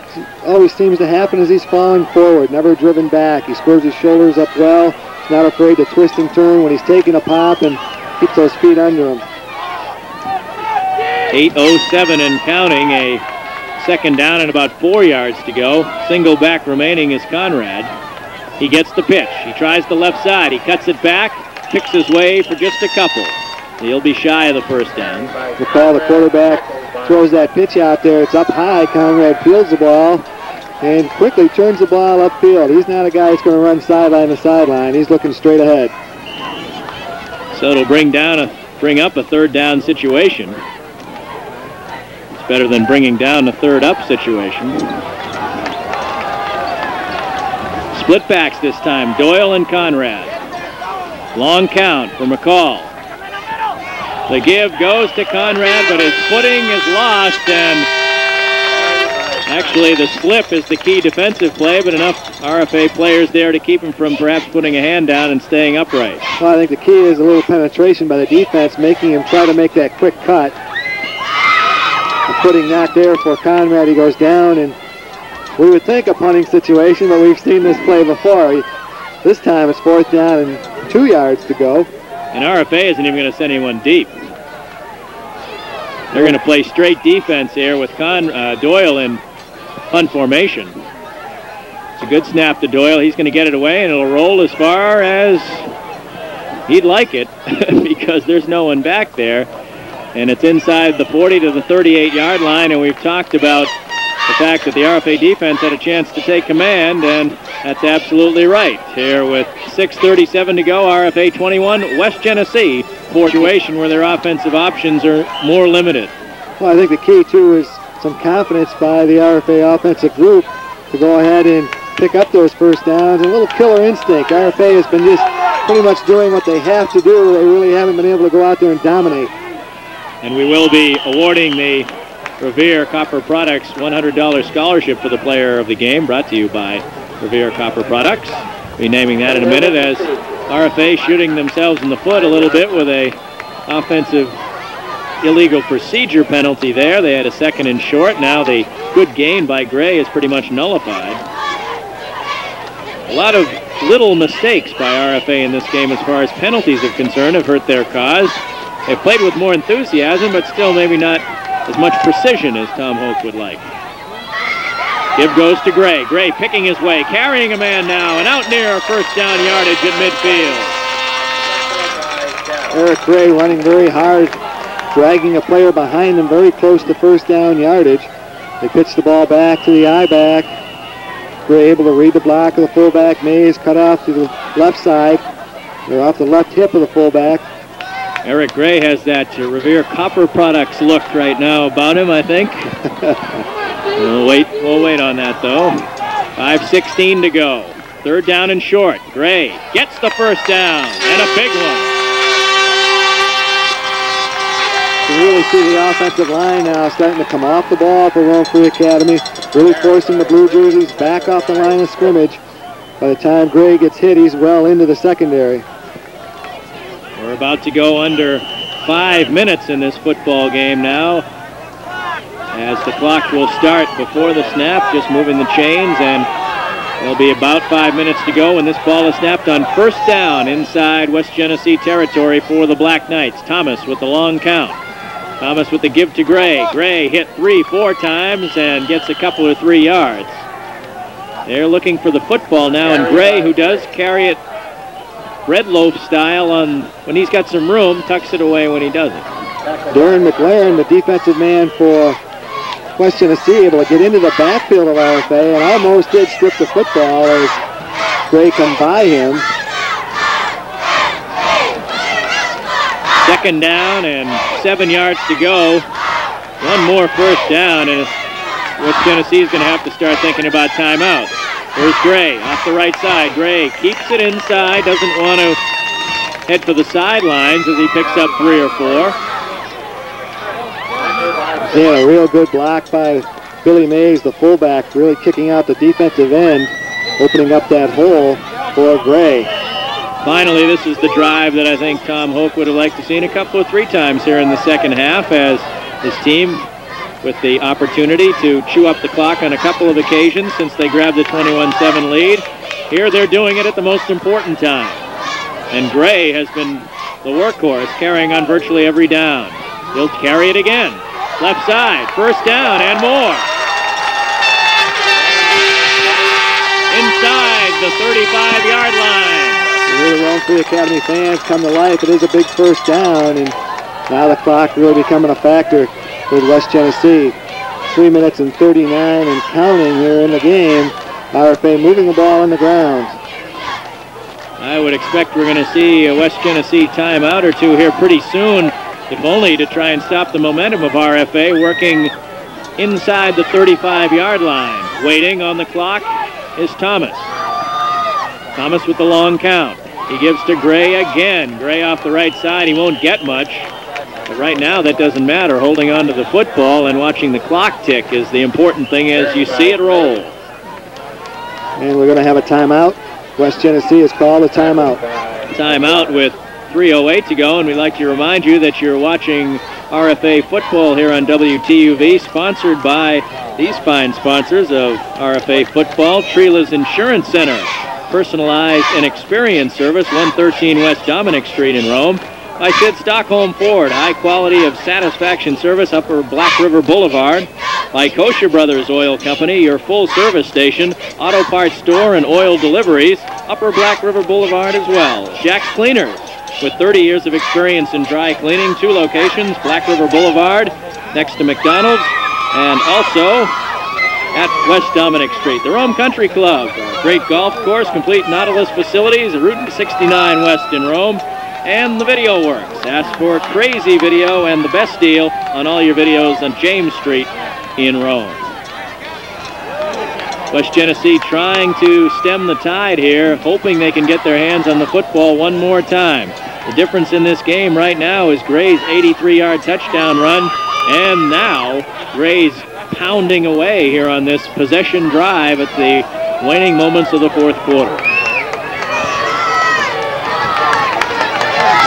always seems to happen is he's falling forward, never driven back. He squares his shoulders up well. He's not afraid to twist and turn when he's taking a pop and keeps those feet under him. 8:07 and counting, a second down and about 4 yards to go. Single back remaining is Conrad. He gets the pitch. He tries the left side. He cuts it back, picks his way for just a couple. He'll be shy of the first down. McCall, the quarterback, throws that pitch out there. It's up high. Conrad fields the ball and quickly turns the ball upfield. He's not a guy that's going to run sideline to sideline. He's looking straight ahead. So it'll bring up a third down situation. It's better than bringing down a third up situation. Split backs this time, Doyle and Conrad. Long count for McCall. The give goes to Conrad, but his footing is lost, and actually the slip is the key defensive play, but enough RFA players there to keep him from perhaps putting a hand down and staying upright. Well, I think the key is a little penetration by the defense, making him try to make that quick cut. The footing not there for Conrad. He goes down, and we would think a punting situation, but we've seen this play before. This time it's fourth down and 2 yards to go. And RFA isn't even going to send anyone deep. They're going to play straight defense here with Doyle in punt formation. It's a good snap to Doyle. He's going to get it away, and it'll roll as far as he'd like it because there's no one back there. And it's inside the 40 to the 38-yard line, and we've talked about the fact that the RFA defense had a chance to take command, and that's absolutely right. Here with 6:37 to go, RFA 21, West Genesee, situation where their offensive options are more limited. Well, I think the key, too, is some confidence by the RFA offensive group to go ahead and pick up those first downs, and a little killer instinct. RFA has been just pretty much doing what they have to do. They really haven't been able to go out there and dominate. And we will be awarding the Revere Copper Products $100 scholarship for the player of the game, brought to you by Revere Copper Products. We'll be naming that in a minute as RFA shooting themselves in the foot a little bit with a offensive illegal procedure penalty there. They had a second and short. Now the good gain by Gray is pretty much nullified. A lot of little mistakes by RFA in this game as far as penalties are concerned have hurt their cause. They've played with more enthusiasm, but still maybe not as much precision as Tom Hoke would like. Give goes to Gray. Gray picking his way, carrying a man now, and out near first down yardage at midfield. Eric Gray running very hard, dragging a player behind him very close to first down yardage. They pitch the ball back to the I-back. Gray able to read the block of the fullback. Mays cut off to the left side. They're off the left hip of the fullback. Eric Gray has that Revere Copper Products look right now about him, I think. We'll wait on that, though. 5:16 to go. Third down and short. Gray gets the first down, and a big one. You really see the offensive line now starting to come off the ball for Rome Free Academy, really forcing the blue jerseys back off the line of scrimmage. By the time Gray gets hit, he's well into the secondary. We're about to go under 5 minutes in this football game now, as the clock will start before the snap, just moving the chains, and there'll be about 5 minutes to go when this ball is snapped on first down inside West Genesee territory for the Black Knights. Thomas with the long count. Thomas with the give to Gray. Gray hit 3-4 times and gets a couple or 3 yards. They're looking for the football now, and Gray, who does carry it bread loaf style when he's got some room, tucks it away when he doesn't. Darren McLaren, the defensive man for West Genesee, able to get into the backfield of RFA and almost did strip the football as Gray come by him. Second down and 7 yards to go. One more first down, and West Genesee is going to have to start thinking about timeouts. Here's Gray off the right side. Gray keeps it inside, doesn't want to head for the sidelines as he picks up 3 or 4. Yeah, a real good block by Billy Mays, the fullback, really kicking out the defensive end, opening up that hole for Gray. Finally, this is the drive that I think Tom Hoke would have liked to see a couple or 3 times here in the second half, as his team with the opportunity to chew up the clock on a couple of occasions since they grabbed the 21-7 lead. Here they're doing it at the most important time. And Gray has been the workhorse, carrying on virtually every down. He'll carry it again. Left side, first down and more. Inside the 35-yard line. Here the Rome Free Academy fans come to life. It is a big first down, and now the clock really becoming a factor with West Genesee. 3 minutes and 39 and counting here in the game. RFA moving the ball on the ground. I would expect we're going to see a West Genesee timeout or 2 here pretty soon, if only to try and stop the momentum of RFA, working inside the 35-yard line. Waiting on the clock is Thomas. Thomas with the long count. He gives to Gray again. Gray off the right side. He won't get much. But right now, that doesn't matter. Holding on to the football and watching the clock tick is the important thing as you see it roll. And we're going to have a timeout. West Genesee has called a timeout. Timeout with 3:08 to go, and we'd like to remind you that you're watching RFA football here on WTUV, sponsored by these fine sponsors of RFA football: Treela's Insurance Center, personalized and experienced service, 113 West Dominic Street in Rome. By Sid Stockholm Ford, high quality of satisfaction service, Upper Black River Boulevard. By Kosher Brothers Oil Company, your full service station, auto parts store and oil deliveries, Upper Black River Boulevard as well. Jack's Cleaners, with 30 years of experience in dry cleaning, 2 locations, Black River Boulevard, next to McDonald's, and also at West Dominic Street. The Rome Country Club, great golf course, complete Nautilus facilities, Route 69 West in Rome, and the Video Works. Ask for Crazy Video and the best deal on all your videos on James Street in Rome. West Genesee trying to stem the tide here, hoping they can get their hands on the football one more time. The difference in this game right now is Gray's 83-yard touchdown run, and now Gray's pounding away here on this possession drive at the waning moments of the fourth quarter.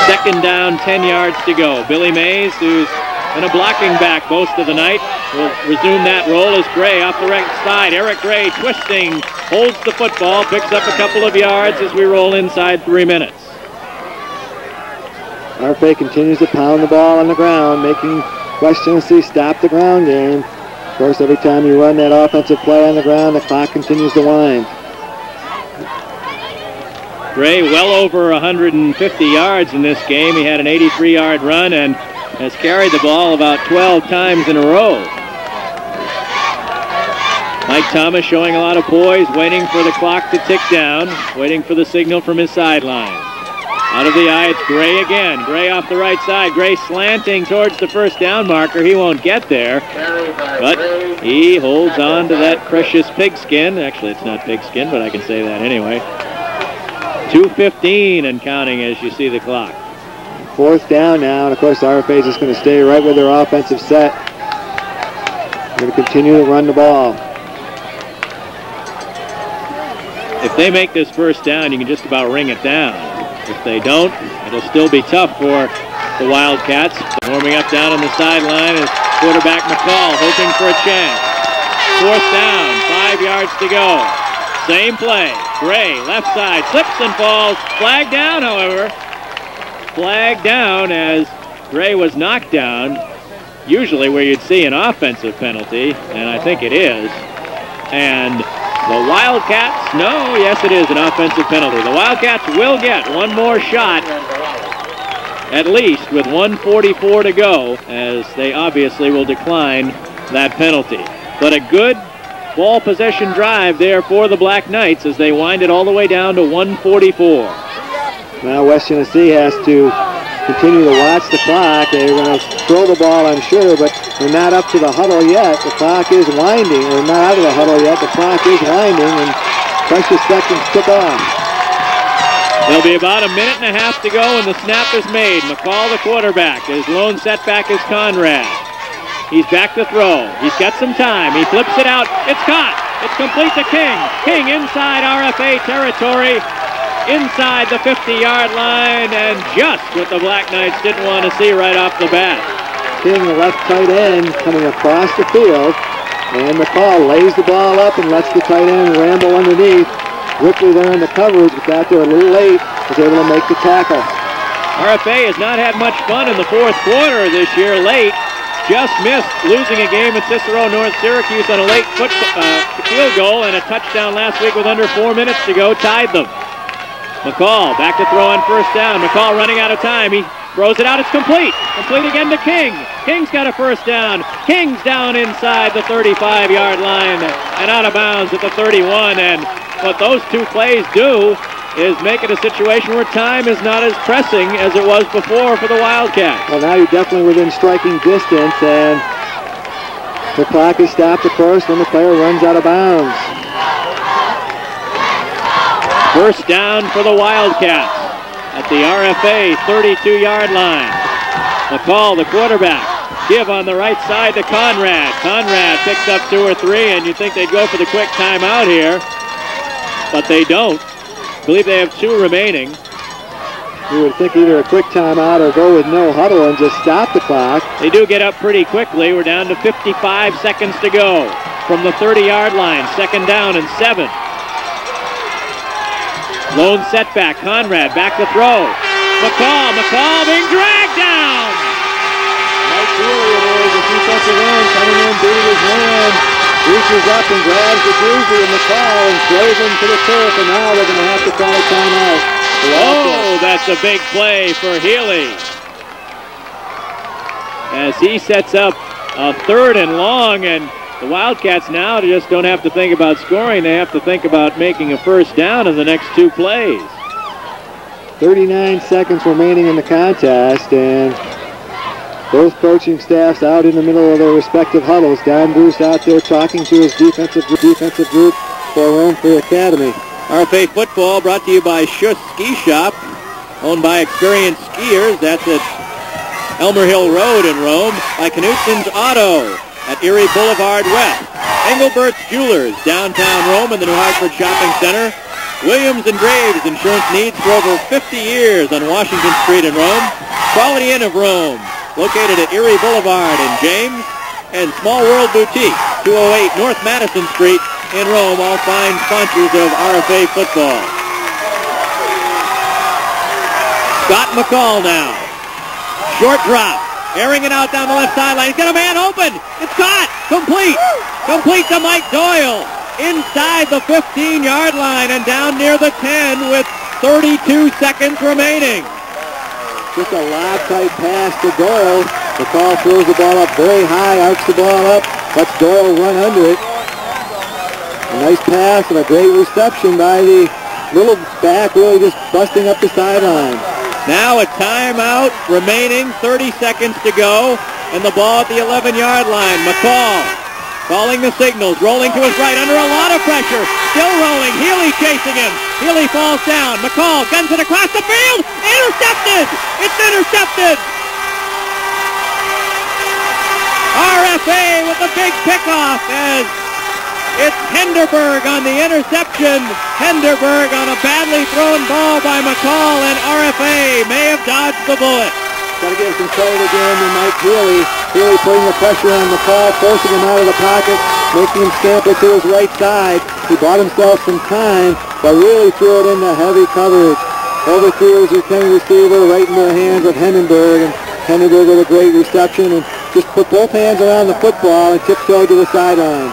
Second down, 10 yards to go. Billy Mays, who's and a blocking back most of the night. Will resume that role as Gray off the right side. Eric Gray twisting, holds the football, picks up a couple of yards as we roll inside 3 minutes. RFA continues to pound the ball on the ground, making West Genesee stop the ground game. Of course, every time you run that offensive play on the ground, the clock continues to wind. Gray well over 150 yards in this game. He had an 83-yard run and has carried the ball about 12 times in a row. Mike Thomas showing a lot of poise, waiting for the clock to tick down, waiting for the signal from his sideline. Out of the eye, it's Gray again. Gray off the right side. Gray slanting towards the first down marker. He won't get there, but he holds on to that precious pigskin. Actually, it's not pigskin, but I can say that anyway. 2:15 and counting as you see the clock. 4th down now, and of course RFA is just going to stay right with their offensive set. They're going to continue to run the ball. If they make this first down, you can just about ring it down. If they don't, it'll still be tough for the Wildcats. Warming up down on the sideline is quarterback McCall, hoping for a chance. 4th down, 5 yards to go. Same play. Gray, left side, slips and falls. Flag down, however. Flag down as Gray was knocked down, usually where you'd see an offensive penalty, and I think it is. And the Wildcats, no, yes it is an offensive penalty. The Wildcats will get one more shot, at least with 1:44 to go, as they obviously will decline that penalty. But a good ball possession drive there for the Black Knights as they wind it all the way down to 1:44. Now West Genesee has to continue to watch the clock. They're going to throw the ball, I'm sure, but they're not up to the huddle yet. The clock is winding. They're not out of the huddle yet. The clock is winding, and precious seconds tick off. There'll be about a minute and a half to go, and the snap is made. McCall, the quarterback. His lone setback is Conrad. He's back to throw. He's got some time. He flips it out. It's caught. It's complete to King. King inside RFA territory, inside the 50-yard line, and just what the Black Knights didn't want to see right off the bat. King, the left tight end, coming across the field, and McCall lays the ball up and lets the tight end ramble underneath. Ripley there in the coverage, but got there a little late, was able to make the tackle. RFA has not had much fun in the 4th quarter this year. Late, just missed losing a game at Cicero North Syracuse on a late field goal, and a touchdown last week with under 4 minutes to go tied them. McCall back to throw on first down. McCall running out of time. He throws it out. It's complete. Complete again to King. King's got a first down. King's down inside the 35-yard line and out of bounds at the 31. And what those two plays do is make it a situation where time is not as pressing as it was before for the Wildcats. Well, now you're definitely within striking distance, and the clock is stopped, of course, when the player runs out of bounds. First down for the Wildcats at the RFA 32-yard line. McCall, the quarterback. Give on the right side to Conrad. Conrad picks up 2 or 3, and you'd think they'd go for the quick timeout here, but they don't. I believe they have 2 remaining. You would think either a quick timeout or go with no huddle and just stop the clock. They do get up pretty quickly. We're down to 55 seconds to go from the 30-yard line. 2nd down and 7. Lone setback. Conrad back to throw. McCall being dragged down. Right clearly it is. The defensive end coming in, beating his man. Reaches up and grabs the jersey of McCall and throws him to the turf, and now they're going to have to call a timeout. Oh, that's a big play for Healy, as he sets up a 3rd and long, and the Wildcats now just don't have to think about scoring. They have to think about making a first down in the next 2 plays. 39 seconds remaining in the contest, and both coaching staffs out in the middle of their respective huddles. Don Bruce out there talking to his defensive group for Rome Free Academy. RFA football brought to you by Schuss Ski Shop, owned by experienced skiers. That's at Elmer Hill Road in Rome. By Knutson's Auto at Erie Boulevard West. Engelbert's Jewelers, downtown Rome in the New Hartford Shopping Center. Williams and Graves Insurance Needs for over 50 years on Washington Street in Rome. Quality Inn of Rome. located at Erie Boulevard in James, and Small World Boutique, 208 North Madison Street in Rome, all fine sponsors of RFA football. Scott McCall now. Short drop. Airing it out down the left sideline. He's got a man open. It's caught. Complete. Complete to Mike Doyle. Inside the 15-yard line and down near the 10 with 32 seconds remaining. Just a lob-type pass to Doyle. McCall throws the ball up very high, arcs the ball up, lets Doyle run under it. A nice pass and a great reception by the little back, really just busting up the sideline. Now a timeout remaining, 30 seconds to go, and the ball at the 11-yard line. McCall calling the signals, rolling to his right under a lot of pressure. Still rolling, Healy chasing him. Healy falls down. McCall guns it across the field. Intercepted! It's intercepted! RFA with a big pickoff as it's Henderberg on the interception. Henderberg on a badly thrown ball by McCall, and RFA may have dodged the bullet. Got to give some credit again to Mike Healy. Healy putting the pressure on McCall, forcing him out of the pocket, making him scamper to his right side. He bought himself some time, but really threw it into heavy coverage. Overthrew his returning receiver right into the hands of Henderberg, and Henderberg with a great reception and just put both hands around the football and tiptoed to the sideline.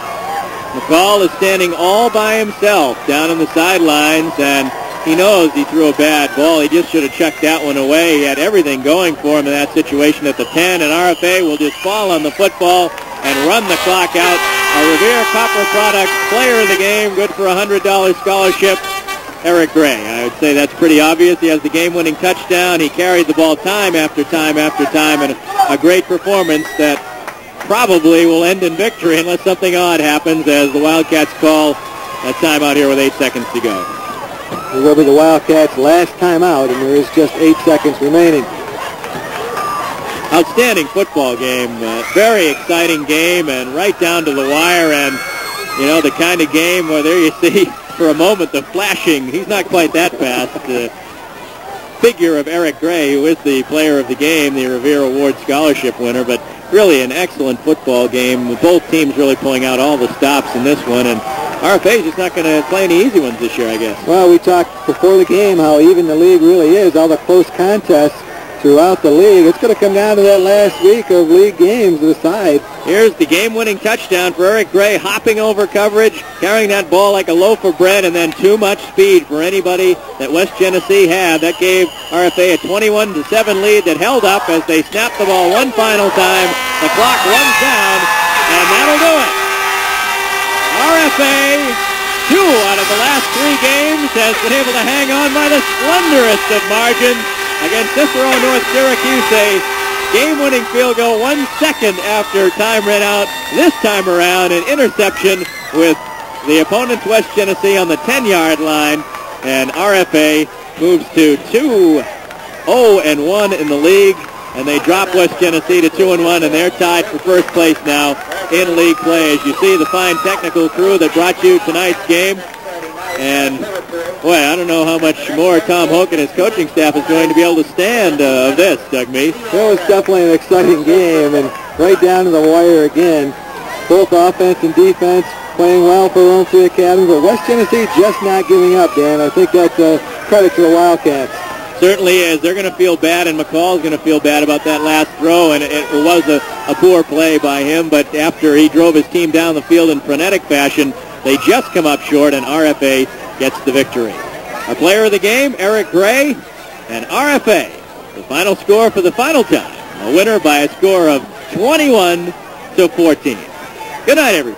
McCall is standing all by himself down on the sidelines, and he knows he threw a bad ball. He just should have checked that one away. He had everything going for him in that situation at the 10, and RFA will just fall on the football and run the clock out. A Revere Copper Products player of the game, good for a $100 scholarship, Eric Gray. I would say that's pretty obvious. He has the game-winning touchdown. He carried the ball time after time after time, and a great performance that probably will end in victory unless something odd happens as the Wildcats call a timeout here with 8 seconds to go. It will be the Wildcats' last timeout, and there is just 8 seconds remaining. Outstanding football game. Very exciting game, and right down to the wire, and, you know, the kind of game where there you see for a moment the flashing, he's not quite that fast, figure of Eric Gray, who is the player of the game, the Revere Award Scholarship winner, but really an excellent football game, with both teams really pulling out all the stops in this one, and RFA is just not going to play any easy ones this year, I guess. Well, we talked before the game how even the league really is, all the close contests throughout the league. It's going to come down to that last week of league games to decide. Here's the game-winning touchdown for Eric Gray, hopping over coverage, carrying that ball like a loaf of bread, and then too much speed for anybody that West Genesee had. That gave RFA a 21-7 lead that held up as they snapped the ball one final time. The clock runs down, and that'll do it. RFA, 2 out of the last 3 games, has been able to hang on by the slenderest of margins against Cicero North Syracuse. A game-winning field goal 1 second after time ran out. This time around, an interception with the opponent's West Genesee on the 10-yard line, and RFA moves to 2-0-1 in the league, and they drop West Genesee to 2-1, and they're tied for first place now in league play. As you see, the fine technical crew that brought you tonight's game. And, boy, I don't know how much more Tom Hoke and his coaching staff is going to be able to stand of this, Doug Meese. It was definitely an exciting game, and right down to the wire again. Both offense and defense playing well for Rome Free Academy, but West Genesee just not giving up, Dan. I think that's a credit to the Wildcats. Certainly is. They're going to feel bad, and McCall's going to feel bad about that last throw, and it was a poor play by him, but after he drove his team down the field in frenetic fashion, they just come up short, and RFA gets the victory. Our player of the game, Eric Gray, and RFA, the final score for the final time, a winner by a score of 21-14. Good night, everybody.